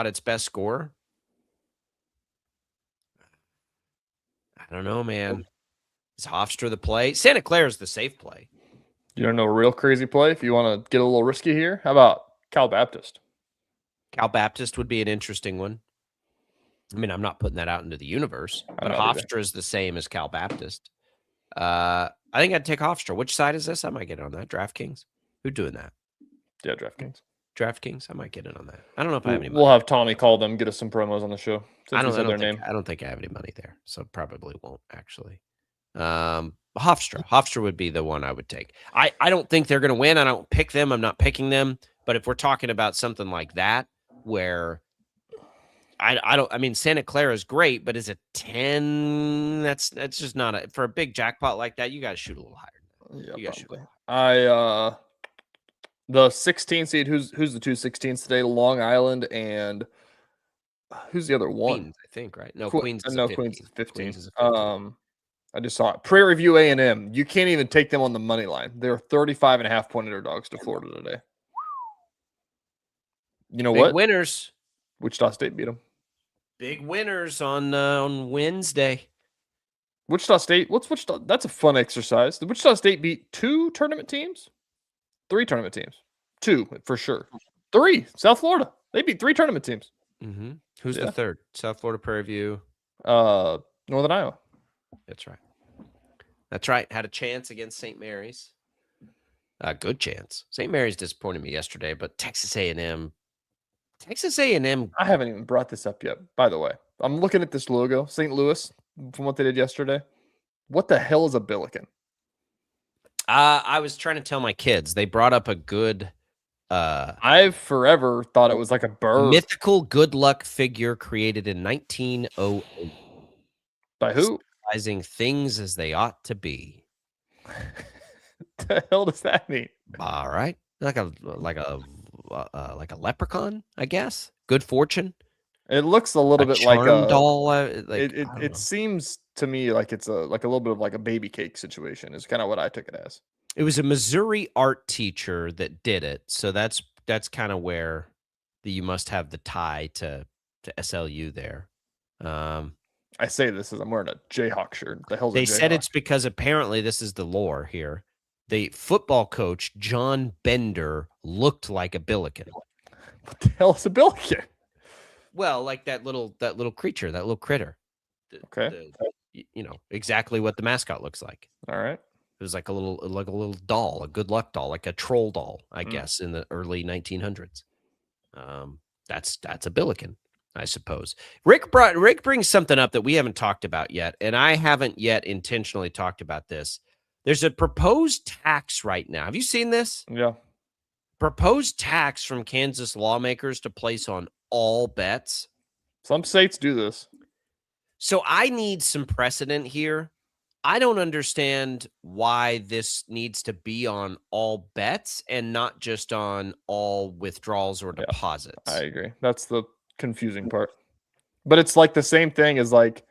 its best scorer. I don't know, man. Is Hofstra the play? Santa Clara's the safe play. You don't know a real crazy play if you want to get a little risky here? How about Cal Baptist? Cal Baptist would be an interesting one. I mean, I'm not putting that out into the universe, but Hofstra is the same as Cal Baptist. I think I'd take Hofstra. Which side is this? I might get on that. DraftKings? Who's doing that? Yeah, DraftKings. DraftKings? I might get in on that. I don't know if I have any money. We'll have Tommy call them, get us some promos on the show. I don't think I have any money there, so probably won't actually. Hofstra would be the one I would take. I don't think they're going to win. I don't pick them. I'm not picking them. But if we're talking about something like that, where I mean, Santa Clara is great, but is it 10? That's just not for a big jackpot like that. You got to shoot a little higher. Yeah, you got to shoot a little higher. The 16 seed. Who's the 2 16s today? Long Island and who's the other one? Queens, I think, right? No, Queens. Queens is 15. I just saw it. Prairie View A&M. You can't even take them on the money line. They're 35.5-point underdogs to Florida today. You know what? Winners. Wichita State beat them. Big winners on Wednesday. Wichita State. What's Wichita? That's a fun exercise. The Wichita State beat 2 tournament teams. 3 tournament teams. 2 for sure. 3. South Florida. They beat 3 tournament teams. Mm-hmm. Who's the third? South Florida, Prairie View. Northern Iowa. That's right. Had a chance against St. Mary's. A good chance. St. Mary's disappointed me yesterday, but Texas A&M. I haven't even brought this up yet, by the way. I'm looking at this logo, St. Louis, from what they did yesterday. What the hell is a Billiken? I was trying to tell my kids. They brought up a good I've forever thought it was like a bird. Mythical good luck figure created in 1908. By who? Symbolizing things as they ought to be. The hell does that mean? All right, like a leprechaun, I guess. Good fortune. It looks a little bit like a doll. It seems to me like it's a little bit of like a baby cake situation. Is kind of what I took it as. It was a Missouri art teacher that did it, so that's kind of where you must have the tie to SLU there. I say this as I'm wearing a Jayhawk shirt. The hell's they a said Jayhawk? It's because apparently this is the lore here. The football coach John Bender looked like a Billiken. What the hell is a Billiken? Well, like that little creature, that little critter. Okay. You know exactly what the mascot looks like. All right. It was like a little doll, a good luck doll, like a troll doll, I guess, in the early 1900s. That's a Billiken, I suppose. Rick brings something up that we haven't talked about yet, and I haven't yet intentionally talked about this. There's a proposed tax right now. Have you seen this? Yeah. Proposed tax from Kansas lawmakers to place on all bets. Some states do this. So I need some precedent here. I don't understand why this needs to be on all bets and not just on all withdrawals or deposits. I agree. That's the confusing part. But it's like the same thing as like,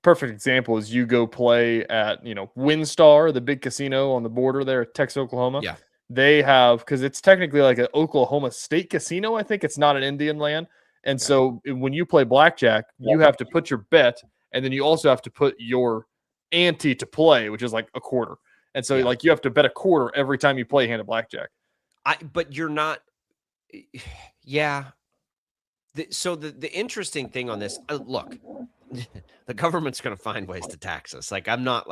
perfect example is you go play at, WinStar, the big casino on the border there at Texas, Oklahoma. Yeah. They have, because it's technically like an Oklahoma State casino. I think it's not an Indian land. And so when you play blackjack, you have to put your bet, and then you also have to put your ante to play, which is like a quarter. And so like you have to bet a quarter every time you play a hand of blackjack. But you're not. Yeah. So the interesting thing on this, look, the government's going to find ways to tax us. Like I'm not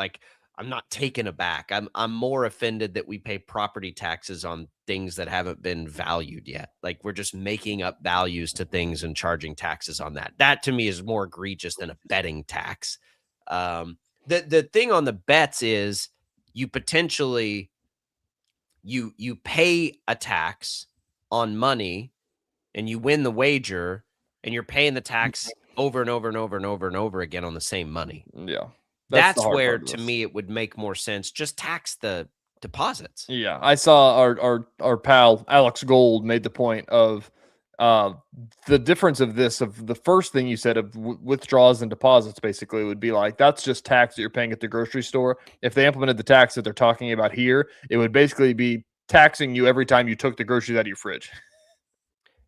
taken aback. I'm more offended that we pay property taxes on things that haven't been valued yet. Like we're just making up values to things and charging taxes on that. That to me is more egregious than a betting tax. The thing on the bets is you potentially you pay a tax on money and you win the wager and you're paying the tax over and over and over and over and over again on the same money. Yeah. That's where, to me, it would make more sense. Just tax the deposits. Yeah, I saw our pal Alex Gold made the point of the difference of this, of the first thing you said of withdrawals and deposits, basically would be like, that's just tax that you're paying at the grocery store. If they implemented the tax that they're talking about here, it would basically be taxing you every time you took the groceries out of your fridge.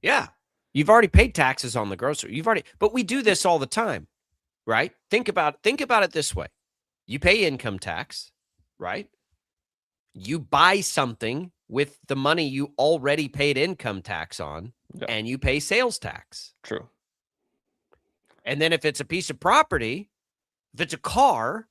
Yeah, you've already paid taxes on the grocery. But we do this all the time. Right? Think about it this way. You pay income tax, right? You buy something with the money you already paid income tax on, and you pay sales tax. True. And then if it's a piece of property, if it's a car,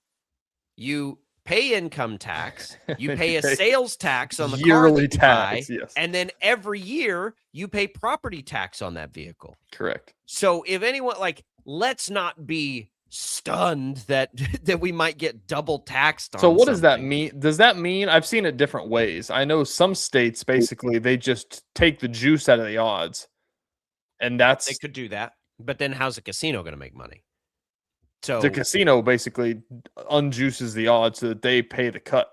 you pay income tax, you pay a sales tax on the yearly car tax, yes. And then every year you pay property tax on that vehicle. Correct. So if anyone let's not be stunned that we might get double taxed on. So what does that mean? Does that mean, I've seen it different ways. I know some states basically they just take the juice out of the odds. And they could do that. But then how's a casino going to make money? So the casino basically unjuices the odds so that they pay the cut.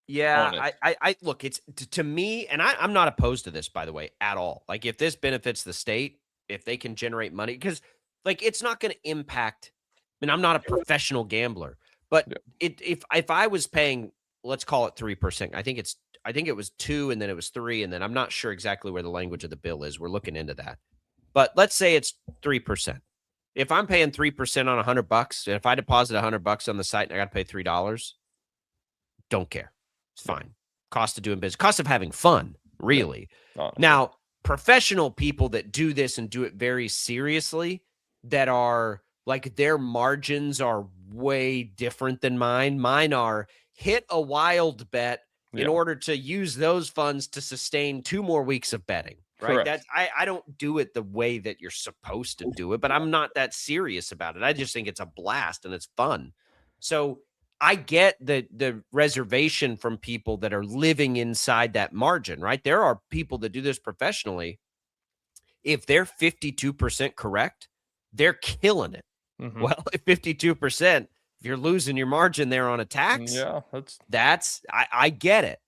Yeah, I look, it's to me, and I'm not opposed to this, by the way, at all. Like if this benefits the state, if they can generate money, because like it's not going to impact. I mean, I'm not a professional gambler, but if I was paying, let's call it 3%. I think it was 2, and then it was 3, and then I'm not sure exactly where the language of the bill is. We're looking into that, but let's say it's 3%. If I'm paying 3% on $100, and if I deposit $100 on the site and I got to pay $3, don't care. It's fine. Cost of doing business, cost of having fun, really. Now, professional people that do this and do it very seriously, that are like their margins are way different than mine. Mine are hit a wild bet in order to use those funds to sustain 2 more weeks of betting. Right. That's I don't do it the way that you're supposed to do it, but I'm not that serious about it. I just think it's a blast and it's fun. So I get the reservation from people that are living inside that margin, right? There are people that do this professionally. If they're 52% correct, they're killing it. Mhm. Well, if 52%, if you're losing your margin there on a tax, Yeah, I get it.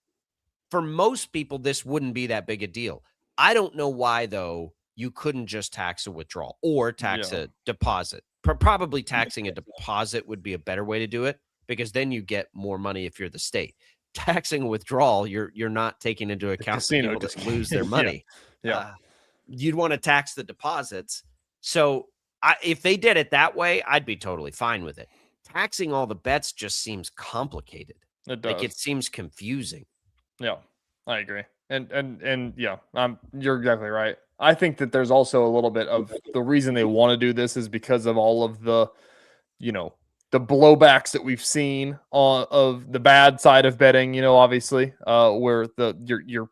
For most people, this wouldn't be that big a deal. I don't know why, though, you couldn't just tax a withdrawal or tax a deposit. Probably taxing a deposit would be a better way to do it, because then you get more money if you're the state. Taxing a withdrawal, you're not taking into account the people that lose their money. Yeah. You'd want to tax the deposits. So if they did it that way, I'd be totally fine with it. Taxing all the bets just seems complicated. It does. Like, it seems confusing. Yeah, I agree. And yeah, you're exactly right. I think that there's also a little bit of the reason they want to do this is because of all of the, the blowbacks that we've seen of the bad side of betting, obviously, where you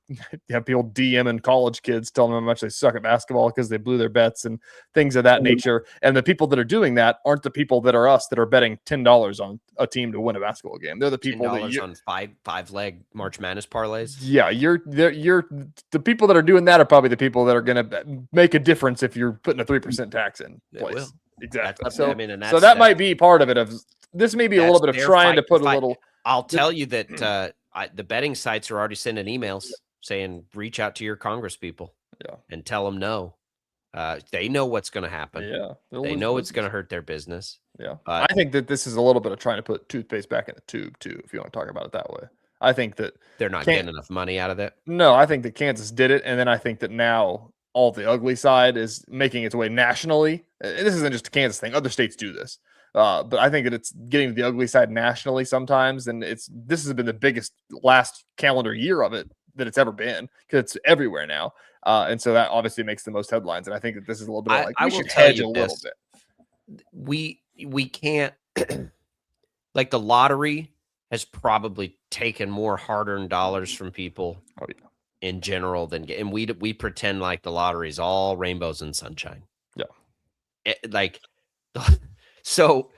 have people DMing college kids telling them how much they suck at basketball because they blew their bets and things of that nature. And the people that are doing that aren't the people that are us that are betting $10 on a team to win a basketball game. They're the people that on five leg March Madness parlays. Yeah, you're the people that are doing that are probably the people that are going to make a difference if you're putting a 3% tax in place. Will. Exactly. So that might be part of it. This may be a little bit of trying to put a little. I'll tell you that the betting sites are already sending emails saying reach out to your Congress people, and tell them no. They know what's going to happen. Yeah, they know it's going to hurt their business. Yeah, I think that this is a little bit of trying to put toothpaste back in the tube too, if you want to talk about it that way. I think that they're not getting enough money out of it. No, I think that Kansas did it, and then I think that now all the ugly side is making its way nationally. This isn't just a Kansas thing; other states do this. But I think that it's getting to the ugly side nationally sometimes, and this has been the biggest last calendar year of it that it's ever been, because it's everywhere now, and so that obviously makes the most headlines. And I think that this is a little bit we should hedge a little bit. We can't like the lottery has probably taken more hard-earned dollars from people in general than, and we pretend like the lottery is all rainbows and sunshine. So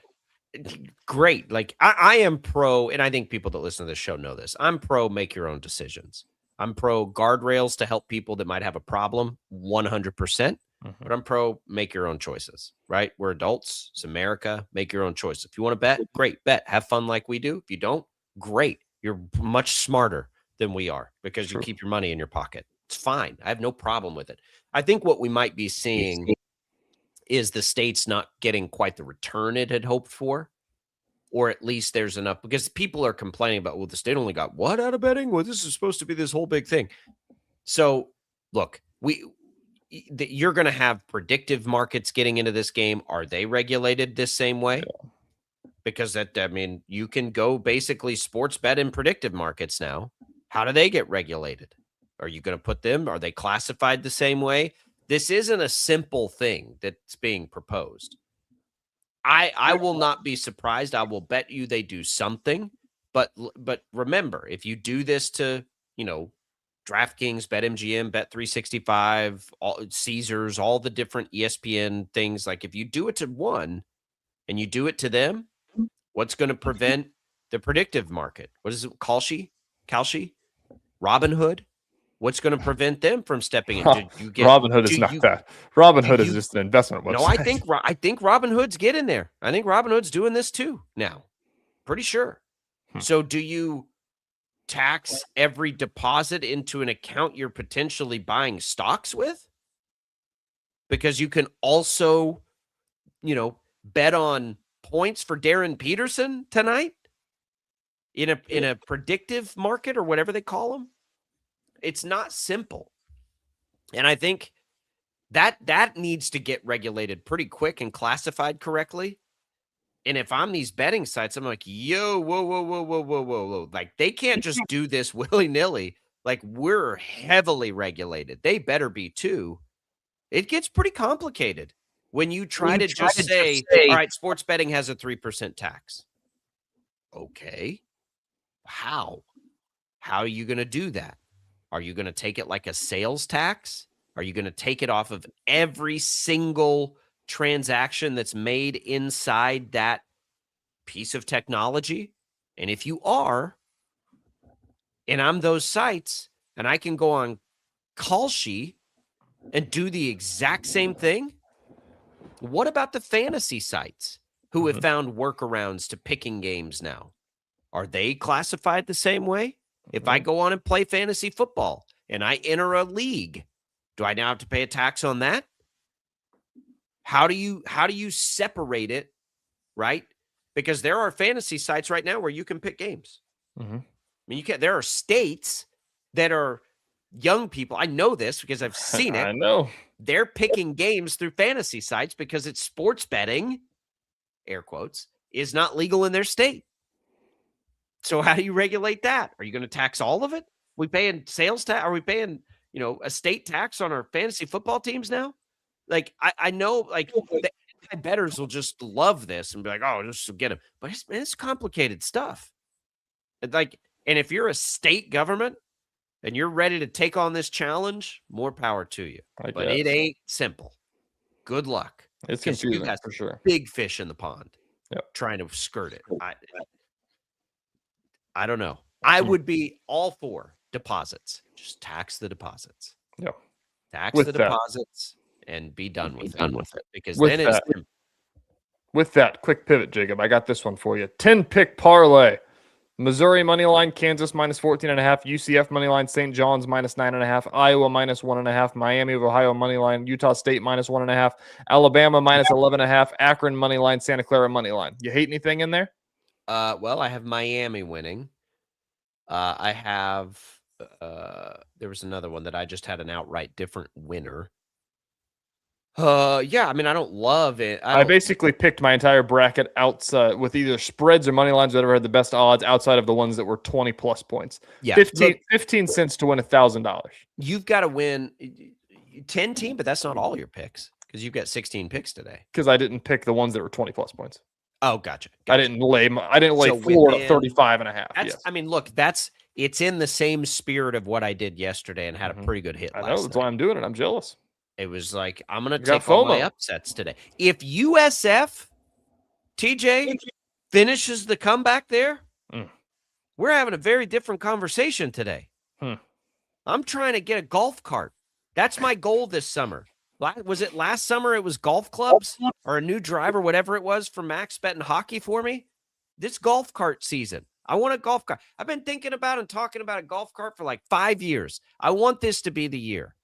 great. Like I am pro, and I think people that listen to this show know this. I'm pro make your own decisions. I'm pro guardrails to help people that might have a problem 100%, but I'm pro make your own choices, right? We're adults. It's America. Make your own choice. If you want to bet, great, bet. Have fun like we do. If you don't, great. You're much smarter than we are because you keep your money in your pocket. It's fine. I have no problem with it. I think what we might be seeing is the state's not getting quite the return it had hoped for, or at least there's enough, because people are complaining about, well, the state only got what out of betting? Well, this is supposed to be this whole big thing. So look, you're going to have predictive markets getting into this game. Are they regulated this same way? Yeah. Because you can go basically sports bet in predictive markets now. How do they get regulated? Are you going to put them? Are they classified the same way? This isn't a simple thing that's being proposed. I will not be surprised. I will bet you they do something. But remember, if you do this to, DraftKings, BetMGM, Bet365, Caesars, all the different ESPN things, like if you do it to one and you do it to them, what's going to prevent the predictive market? What is it? Kalshi? Robinhood? What's going to prevent them from stepping in? Robinhood is not that. Robinhood is just an investment website. No, I think Robinhood's getting there. I think Robinhood's doing this too now. Pretty sure. So do you tax every deposit into an account you're potentially buying stocks with? Because you can also, bet on points for Darren Peterson tonight in a predictive market or whatever they call them. It's not simple. And I think that needs to get regulated pretty quick and classified correctly. And if I'm these betting sites, I'm like, whoa. Like, they can't just do this willy-nilly. Like, we're heavily regulated. They better be too. It gets pretty complicated when you try to just say, all right, sports betting has a 3% tax. Okay. How? How are you going to do that? Are you going to take it like a sales tax? Are you going to take it off of every single transaction that's made inside that piece of technology? And if you are, and I'm those sites, and I can go on Kalshi and do the exact same thing, what about the fantasy sites who have found workarounds to picking games now? Are they classified the same way? If I go on and play fantasy football and I enter a league, do I now have to pay a tax on that? How do you separate it, right? Because there are fantasy sites right now where you can pick games. I mean, there are states that are young people. I know this because I've seen it. I know. They're picking games through fantasy sites because it's sports betting, air quotes, is not legal in their state. So how do you regulate that? Are you going to tax all of it? We paying sales tax? Are we paying, a state tax on our fantasy football teams now? Like, I know, like, the anti-bettors will just love this and be like, oh, just get them. But it's complicated stuff. And if you're a state government and you're ready to take on this challenge, more power to you. But it ain't simple. Good luck. It's confusing, for sure. Big fish in the pond trying to skirt it. I don't know. I would be all for deposits. Just tax the deposits. Yeah. Tax With the that. deposits and be done with it. Because With then that. it's With that, quick pivot, Jacob. I got this one for you. 10-pick parlay. Missouri money line, Kansas minus 14.5, UCF money line, St. John's minus 9.5, Iowa minus 1.5, Miami of Ohio money line, Utah State minus 1.5, Alabama minus 11.5, Akron money line, Santa Clara money line. You hate anything in there? well, I have Miami winning. I have there was another one that I just had an outright different winner. Yeah, I mean, I don't love it. I basically picked my entire bracket outside with either spreads or money lines that ever had the best odds outside of the ones that were 20 plus points. Yeah, 15 cents to win $1,000. You've got to win 10 team, but that's not all your picks because you've got 16 picks today. Because I didn't pick the ones that were 20 plus points. Oh, gotcha. I didn't lay So Florida within- 35.5. That's, Yes. I mean, look, it's in the same spirit of what I did yesterday and had a pretty good hit I last know. That's night. why I'm doing it. I'm jealous. It was like, I'm going to got take all my FOMO. upsets today. If USF, TJ, finishes the comeback there, we're having a very different conversation today. I'm trying to get a golf cart. That's my goal this summer. Was it last summer it was golf clubs or a new driver, whatever it was, for Max betting hockey for me? This golf cart season. I want a golf cart. I've been thinking about and talking about a golf cart for like 5 years. I want this to be the year.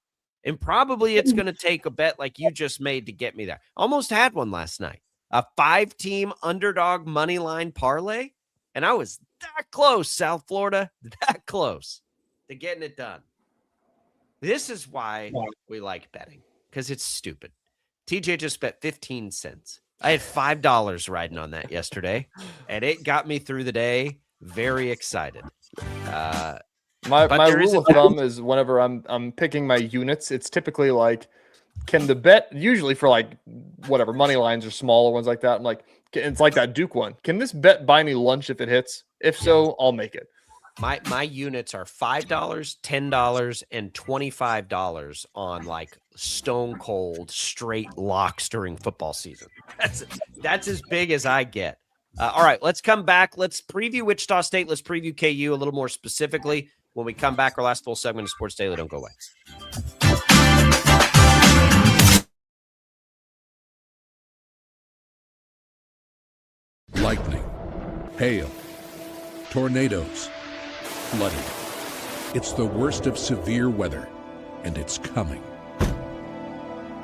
And probably it's going to take a bet like you just made to get me there. Almost had one last night. A 5-team underdog money line parlay. And I was that close, South Florida, that close to getting it done. This is why we like betting, because it's stupid. TJ just bet 15 cents. I had $5 riding on that yesterday, and it got me through the day. Very excited. My there rule of thumb is whenever I'm picking my units, it's typically like, can the bet usually for like whatever money lines or smaller ones like that? I'm like, it's like that Duke one. Can this bet buy me lunch if it hits? If so, I'll make it. My units are $5, $10, and $25 on like stone cold straight locks during football season. That's as big as I get. All right, let's come back. Let's preview Wichita State. Let's preview KU a little more specifically. When we come back, our last full segment of Sports Daily. Don't go away. Lightning, hail, tornadoes, flooding. It's the worst of severe weather, and it's coming.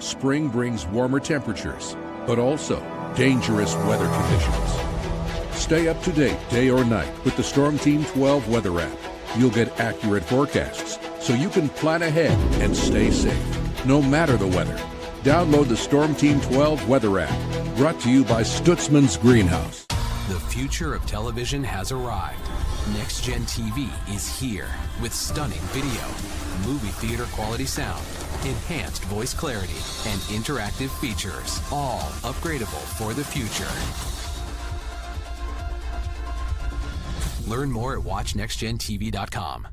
Spring brings warmer temperatures, but also dangerous weather conditions. Stay up to date day or night with the Storm Team 12 weather app. You'll get accurate forecasts so you can plan ahead and stay safe, no matter the weather. Download the Storm Team 12 weather app, brought to you by Stutzman's Greenhouse. The future of television has arrived. Next Gen TV is here with stunning video, movie theater quality sound, enhanced voice clarity, and interactive features, all upgradable for the future. Learn more at watchnextgentv.com.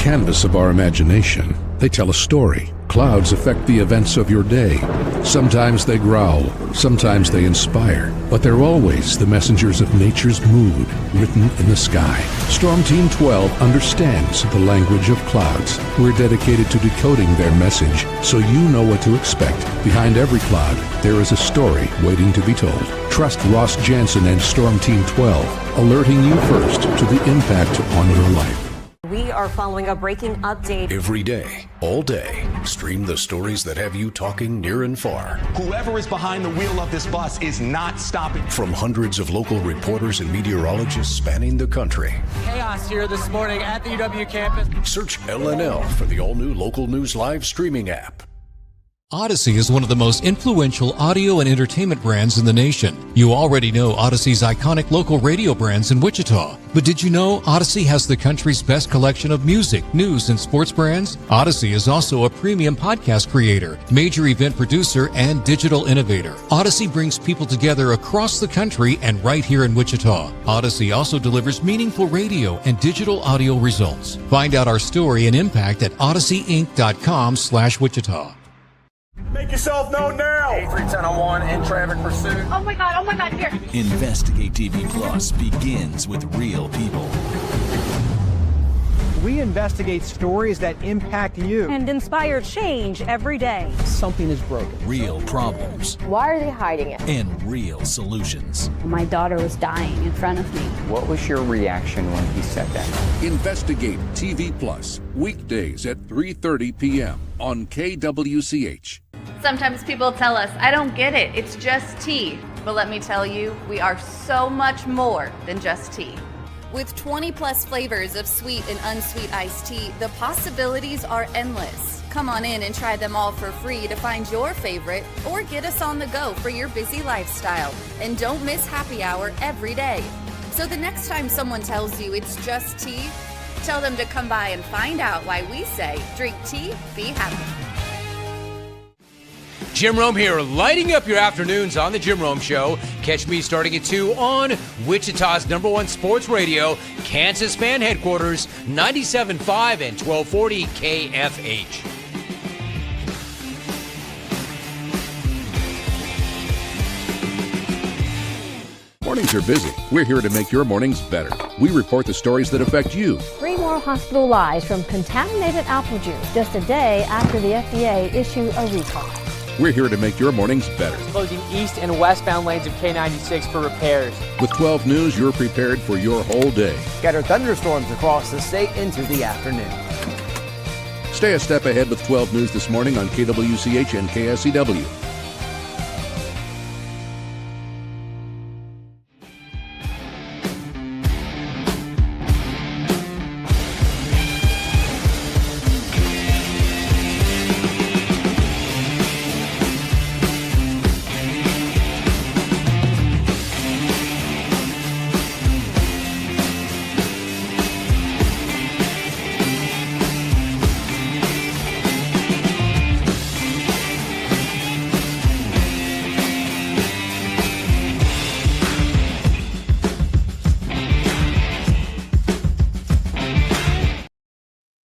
canvas of our imagination. They tell a story. Clouds affect the events of your day. Sometimes they growl, sometimes they inspire, but they're always the messengers of nature's mood written in the sky. Storm Team 12 understands the language of clouds. We're dedicated to decoding their message so you know what to expect. Behind every cloud, there is a story waiting to be told. Trust Ross Jansen and Storm Team 12, alerting you first to the impact on your life. We are following a breaking update. Every day, all day, stream the stories that have you talking near and far. Whoever is behind the wheel of this bus is not stopping. From hundreds of local reporters and meteorologists spanning the country. Chaos here this morning at the UW campus. Search LNL for the all-new Local News Live streaming app. Odyssey is one of the most influential audio and entertainment brands in the nation. You already know Odyssey's iconic local radio brands in Wichita. But did you know Odyssey has the country's best collection of music, news, and sports brands? Odyssey is also a premium podcast creator, major event producer, and digital innovator. Odyssey brings people together across the country and right here in Wichita. Odyssey also delivers meaningful radio and digital audio results. Find out our story and impact at odysseyinc.com/Wichita. Make yourself known now. 31001 in traffic pursuit. Oh my God, here. Investigate TV Plus begins with real people. We investigate stories that impact you. And inspire change every day. Something is broken. Real problems. Why are they hiding it? And real solutions. My daughter was dying in front of me. What was your reaction when he said that? Investigate TV Plus, weekdays at 3:30 p.m. on KWCH. Sometimes people tell us, I don't get it, it's just tea. But let me tell you, we are so much more than just tea. With 20 plus flavors of sweet and unsweet iced tea, the possibilities are endless. Come on in and try them all for free to find your favorite or get us on the go for your busy lifestyle. And don't miss happy hour every day. So the next time someone tells you it's just tea, tell them to come by and find out why we say drink tea, be happy. Jim Rome here, lighting up your afternoons on The Jim Rome Show. Catch me starting at 2 on Wichita's #1 sports radio, Kansas Fan Headquarters, 97.5 and 1240 KFH. Mornings are busy. We're here to make your mornings better. We report the stories that affect you. 3 more hospitalized from contaminated apple juice just a day after the FDA issued a recall. We're here to make your mornings better. Closing east and westbound lanes of K96 for repairs. With 12 News, you're prepared for your whole day. Scattered thunderstorms across the state into the afternoon. Stay a step ahead with 12 News this morning on KWCH and KSCW.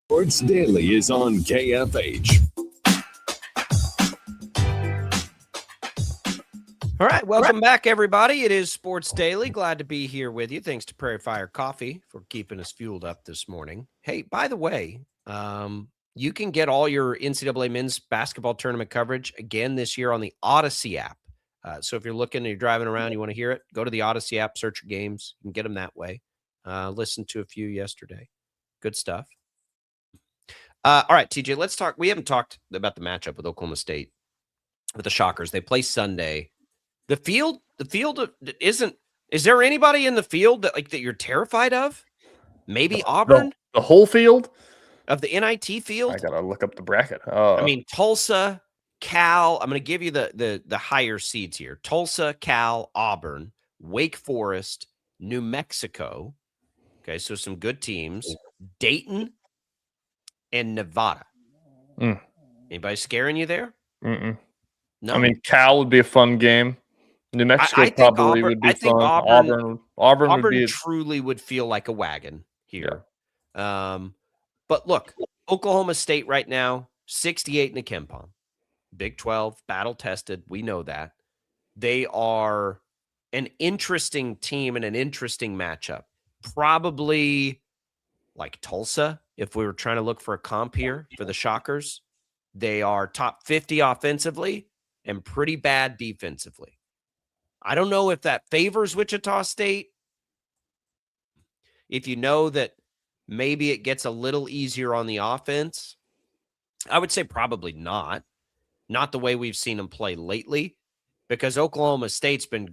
Sports Daily is on KFH. All right, welcome back, everybody. It is Sports Daily. Glad to be here with you. Thanks to Prairie Fire Coffee for keeping us fueled up this morning. Hey, by the way, you can get all your NCAA men's basketball tournament coverage again this year on the Odyssey app. So if you're looking and you're driving around, you want to hear it, go to the Odyssey app, search your games. You can get them that way. Listened to a few yesterday. Good stuff. All right, TJ, let's talk. We haven't talked about the matchup with Oklahoma State, with the Shockers. They play Sunday. The field isn't. Is there anybody in the field that you're terrified of? Maybe Auburn. The whole field of the NIT field. I gotta look up the bracket. I mean, Tulsa, Cal. I'm going to give you the higher seeds here: Tulsa, Cal, Auburn, Wake Forest, New Mexico. Okay, so some good teams. Dayton and Nevada. Anybody scaring you there? Mm-mm. No. I mean, Cal would be a fun game. New Mexico I probably Auburn, would be I think fun. Auburn would be truly would feel like a wagon here. Yeah. But look, Oklahoma State right now, 68 in the KenPom. Big 12, battle tested. We know that. They are an interesting team and an interesting matchup. Probably like Tulsa, if we were trying to look for a comp here for the Shockers. They are top 50 offensively and pretty bad defensively. I don't know if that favors Wichita State. If you know that maybe it gets a little easier on the offense, I would say probably not. Not the way we've seen them play lately, because Oklahoma State's been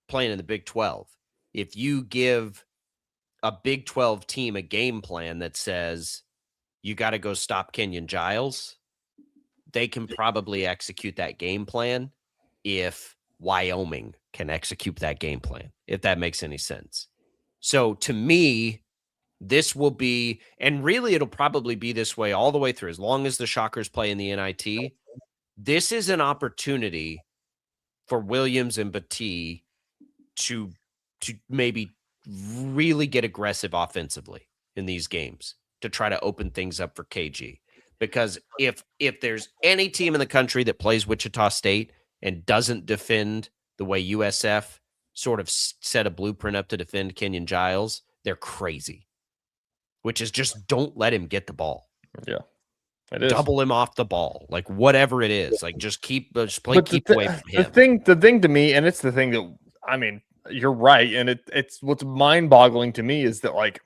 playing in the Big 12. If you give a Big 12 team a game plan that says you got to go stop Kenyon Giles, they can probably execute that game plan if Wyoming can execute that game plan, if that makes any sense. So to me, this will be, and really it'll probably be this way all the way through, as long as the Shockers play in the NIT. This is an opportunity for Williams and Battie to maybe really get aggressive offensively in these games to try to open things up for KG. Because if there's any team in the country that plays Wichita State and doesn't defend the way USF sort of set a blueprint up to defend Kenyon Giles, they're crazy. Which is just don't let him get the ball. Yeah. It is. Double him off the ball, like whatever it is. Like just keep away from him. The thing to me, and it's the thing that, I mean, you're right, and it's what's mind-boggling to me is that, like,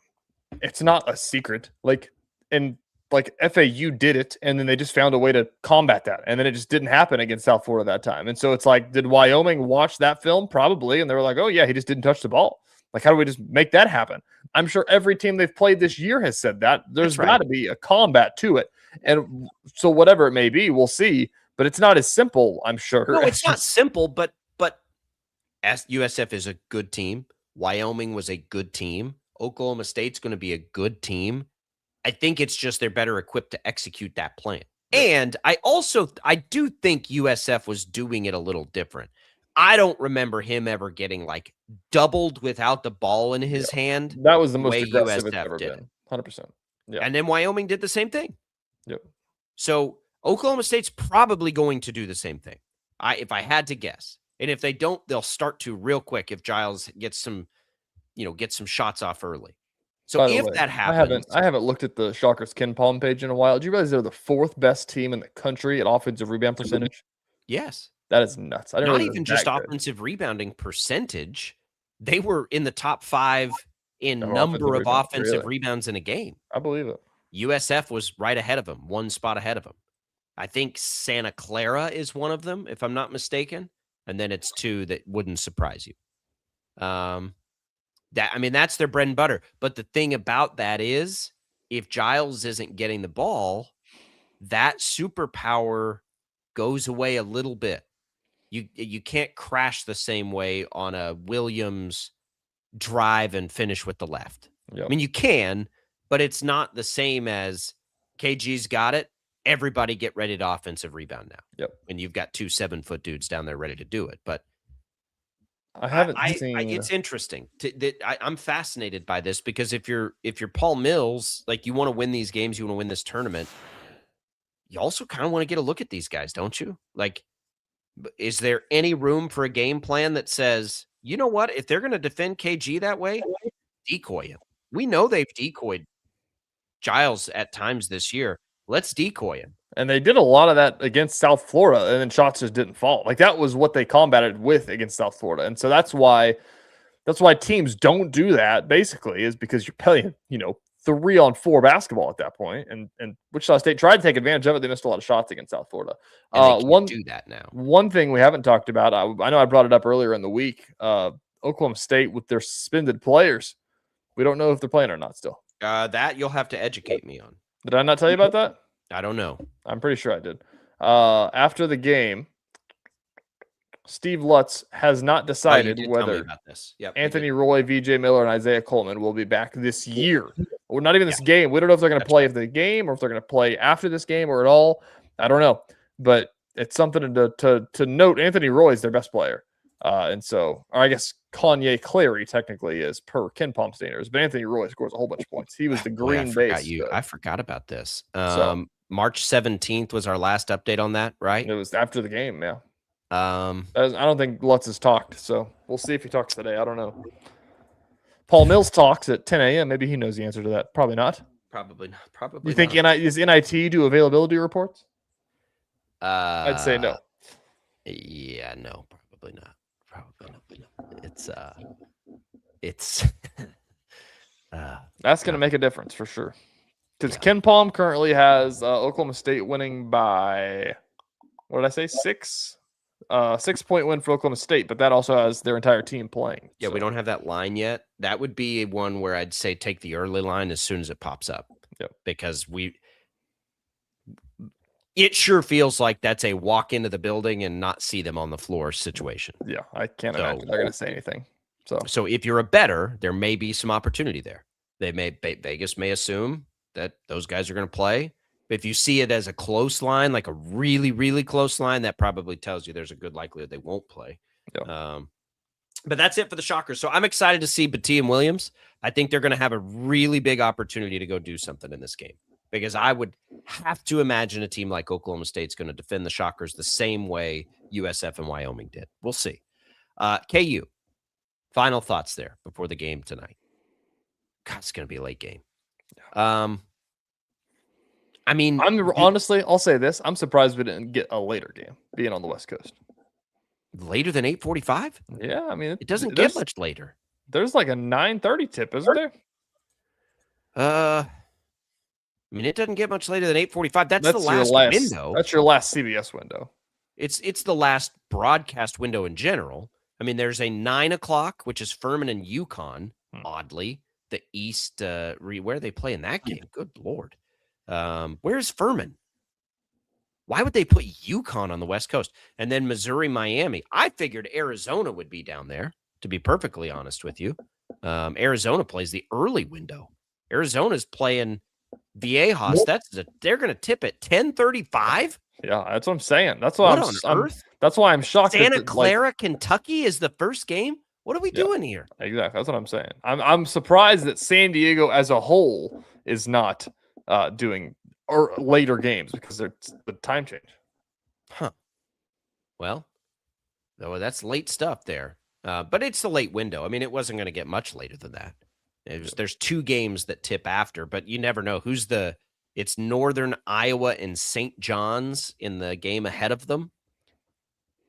it's not a secret. Like, and like FAU did it, and then they just found a way to combat that, and then it just didn't happen against South Florida that time. And so it's like, did Wyoming watch that film? Probably, and they were like, oh yeah, he just didn't touch the ball. Like, how do we just make that happen? I'm sure every team they've played this year has said that. There's got to be a combat to it. And so whatever it may be, we'll see. But it's not as simple, I'm sure. No, it's not simple, but USF is a good team. Wyoming was a good team. Oklahoma State's going to be a good team. I think it's just they're better equipped to execute that plan. And I do think USF was doing it a little different. I don't remember him ever getting like doubled without the ball in his hand. That was the most aggressive it's ever been. 100%. Yeah. And then Wyoming did the same thing. Yep. So Oklahoma State's probably going to do the same thing. If I had to guess. And if they don't, they'll start to real quick if Giles gets some shots off early. So if that happens, I haven't looked at the Shockers KenPom page in a while. Do you realize they're the 4th best team in the country at offensive rebound percentage? Yes. That is nuts. I Not even just offensive rebounding percentage. They were in the top 5 in number of offensive rebounds in a game. I believe it. USF was right ahead of them, one spot ahead of them. I think Santa Clara is one of them, if I'm not mistaken. And then it's 2 that wouldn't surprise you. That's their bread and butter. But the thing about that is, if Giles isn't getting the ball, that superpower goes away a little bit. You can't crash the same way on a Williams drive and finish with the left. Yep. I mean, you can, but it's not the same as KG's got it. Everybody get ready to offensive rebound now. Yep. And you've got 2 7-foot dudes down there ready to do it. But I haven't seen. It's interesting. I'm fascinated by this because if you're Paul Mills, like you want to win these games, you want to win this tournament. You also kind of want to get a look at these guys, don't you? Like, is there any room for a game plan that says, you know what, if they're going to defend KG that way, decoy him. We know they've decoyed Giles at times this year. Let's decoy him. And they did a lot of that against South Florida, and then shots just didn't fall. Like, that was what they combated with against South Florida. And so that's why teams don't do that, basically, is because you're playing, 3-on-4 basketball at that point. And Wichita State tried to take advantage of it. They missed a lot of shots against South Florida. And they can't do that now. One thing we haven't talked about, I know I brought it up earlier in the week, Oklahoma State with their suspended players. We don't know if they're playing or not still. That you'll have to educate me on. Did I not tell you about that? I don't know. I'm pretty sure I did. After the game, Steve Lutz has not decided whether Anthony Roy, VJ Miller, and Isaiah Coleman will be back this year. Or not even this game. We don't know if they're going to play the game or if they're going to play after this game or at all. I don't know. But it's something to note. Anthony Roy is their best player. And so, or I guess Kanye Clary technically is per Ken Palm standards, but Anthony Roy scores a whole bunch of points. He was the green base. I forgot about this. March 17th was our last update on that, right? It was after the game, yeah. I don't think Lutz has talked, so we'll see if he talks today. I don't know. Paul Mills talks at 10 a.m. Maybe he knows the answer to that. Probably not. Probably not. Probably. You think does NIT do availability reports? I'd say no. Yeah, no, probably not. Probably not. It's that's going to make a difference for sure. Because Ken Palm currently has Oklahoma State winning by, what did I say, 6? 6-point win for Oklahoma State, but that also has their entire team playing. Yeah, we don't have that line yet. That would be one where I'd say take the early line as soon as it pops up. Yep. Because it sure feels like that's a walk into the building and not see them on the floor situation. Yeah, I can't imagine they're going to say anything. So if you're a bettor, there may be some opportunity there. Vegas may assume that those guys are going to play. If you see it as a close line, like a really, really close line, that probably tells you there's a good likelihood they won't play. Yeah. But that's it for the Shockers. So I'm excited to see Batia and Williams. I think they're going to have a really big opportunity to go do something in this game, because I would have to imagine a team like Oklahoma State's going to defend the Shockers the same way USF and Wyoming did. We'll see. KU, final thoughts there before the game tonight. God, it's going to be a late game. I mean, honestly, I'll say this. I'm surprised we didn't get a later game being on the West Coast. Later than 8:45? Yeah, I mean, it doesn't get much later. There's like a 9:30 tip, isn't there? I mean, it doesn't get much later than 8:45. That's the last window. That's your last CBS window. It's the last broadcast window in general. I mean, there's a 9 o'clock, which is Furman and UConn. Oddly, the East, where are they playing that game? Good Lord. Where's Furman? Why would they put UConn on the West Coast? And then Missouri, Miami. I figured Arizona would be down there, to be perfectly honest with you. Arizona plays the early window. Arizona's playing Viejas. They're going to tip at 10:35. Yeah, that's what I'm saying. That's why that's why I'm shocked. Santa Clara, Kentucky is the first game. What are we doing here? Exactly. That's what I'm saying. I'm surprised that San Diego as a whole is not doing later games because they're the time change. Huh. Well, that's late stuff there. But it's the late window. I mean, it wasn't going to get much later than that. There's 2 games that tip after, but you never know it's Northern Iowa and St. John's in the game ahead of them.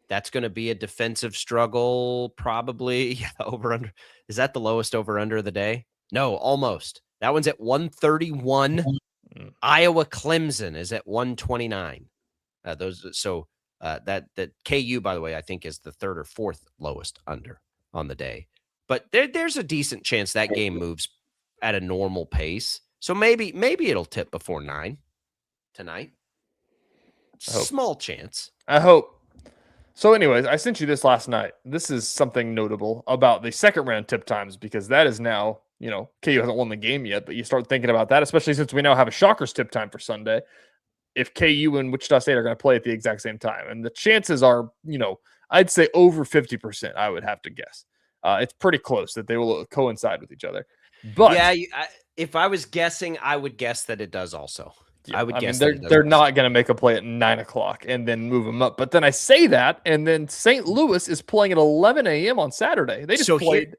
That's going to be a defensive struggle, probably. Yeah, over under. Is that the lowest over under of the day? No, almost. That one's at 131. Iowa Clemson is at 129. That KU, by the way, I think is the 3rd or 4th lowest under on the day. But there's a decent chance that game moves at a normal pace. So maybe it'll tip before 9 tonight. Small chance. I hope. So anyways, I sent you this last night. This is something notable about the second round tip times, because that is now, KU hasn't won the game yet, but you start thinking about that, especially since we now have a Shockers tip time for Sunday. If KU and Wichita State are going to play at the exact same time, and the chances are, I'd say over 50%, I would have to guess. It's pretty close that they will coincide with each other. But yeah, if I was guessing, I would guess that it does also. Yeah, I would guess they're not going to make a play at 9 o'clock and then move them up. But then I say that, and then St. Louis is playing at 11 a.m. on Saturday. They just played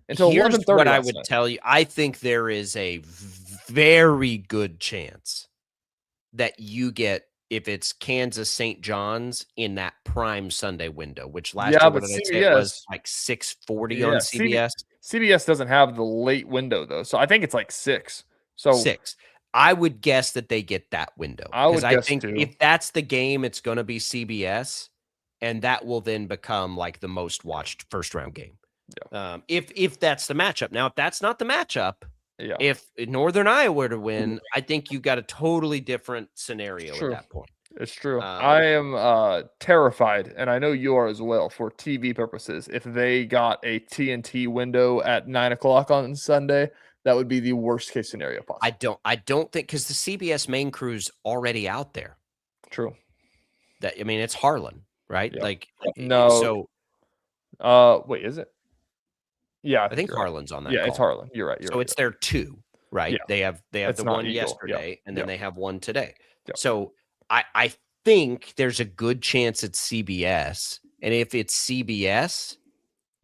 until 11:30. What I would tell you, I think there is a very good chance that you get, if it's Kansas St. John's, in that prime Sunday window, which last year, what did I say, it was like 6:40 on CBS. CBS doesn't have the late window though, so I think it's like 6. So 6. I would guess that they get that window. I think if that's the game, it's going to be CBS, and that will then become like the most watched first round game. Yeah. If that's the matchup. Now, if that's not the matchup, if Northern Iowa were to win, I think you got a totally different scenario at that point. It's true. I am terrified, and I know you are as well, for TV purposes. If they got a TNT window at 9 o'clock on Sunday, that would be the worst case scenario possible. I don't think, because the CBS main crew's already out there. True. It's Harlan, right? Yeah. Like, no. So Wait, is it? Yeah, I think Harlan's on that. Yeah, call. it's Harlan. You're right. So it's their 2, right? Yeah. They have It's the not one Eagle. yesterday, and then they have one today. Yep. So I think there's a good chance it's CBS, and if it's CBS,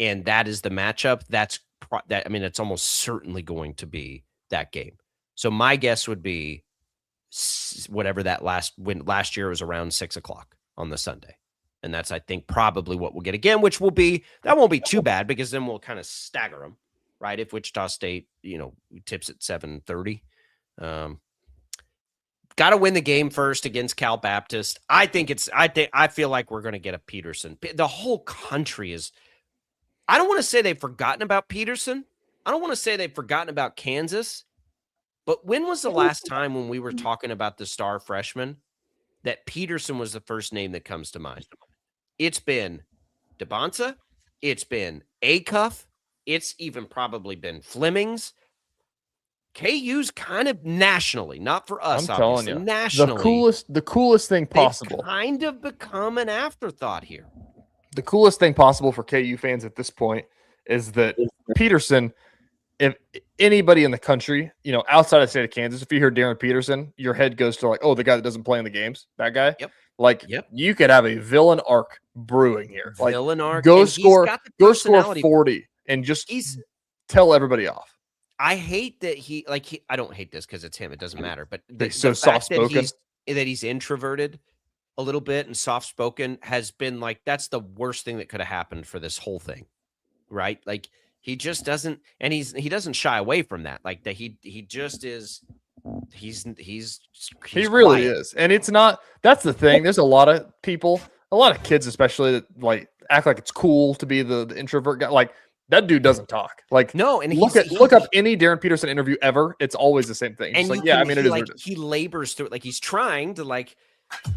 and that is the matchup, it's almost certainly going to be that game. So my guess would be whatever that last year was around 6:00 on the Sunday. And that's, I think, probably what we'll get again, which will be, that won't be too bad because then we'll kind of stagger them, right? If Wichita State, tips at 7:30. Got to win the game first against Cal Baptist. I feel like we're going to get a Peterson. The whole country is, I don't want to say they've forgotten about Peterson. I don't want to say they've forgotten about Kansas. But when was the last time when we were talking about the star freshman that Peterson was the first name that comes to mind? It's been DeBonsa. It's been Acuff. It's even probably been Flemings. KU's kind of nationally, not for us, I'm telling you, nationally. the coolest thing possible. Kind of become an afterthought here. The coolest thing possible for KU fans at this point is that Peterson, if anybody in the country, outside of the state of Kansas, if you hear Darren Peterson, your head goes to the guy that doesn't play in the games, that guy. Yep. You could have a villain arc brewing here. Villain arc. Go score 40 and just tell everybody off. I hate that I don't hate this because it's him. It doesn't matter. But He's so soft-spoken. That he's introverted a little bit and soft-spoken has been that's the worst thing that could have happened for this whole thing, right? He just doesn't, and he doesn't shy away from that. He just is. He really quiet. is, and it's not. That's the thing. There's a lot of people, a lot of kids, especially that act like it's cool to be the introvert guy. That dude doesn't talk. No, and look up any Darren Peterson interview ever. It's always the same thing. And it is. He labors through it. He's trying to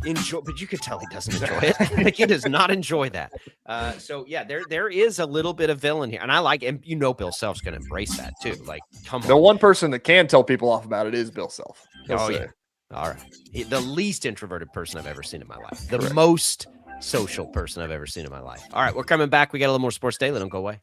enjoy, but you could tell he doesn't enjoy it. He does not enjoy that. So yeah, there is a little bit of villain here, and I like, and Bill Self's going to embrace that too. Come on. The one person that can tell people off about it is Bill Self. Yeah. All right. The least introverted person I've ever seen in my life. The most social person I've ever seen in my life. All right, we're coming back. We got a little more Sports Daily. Don't go away.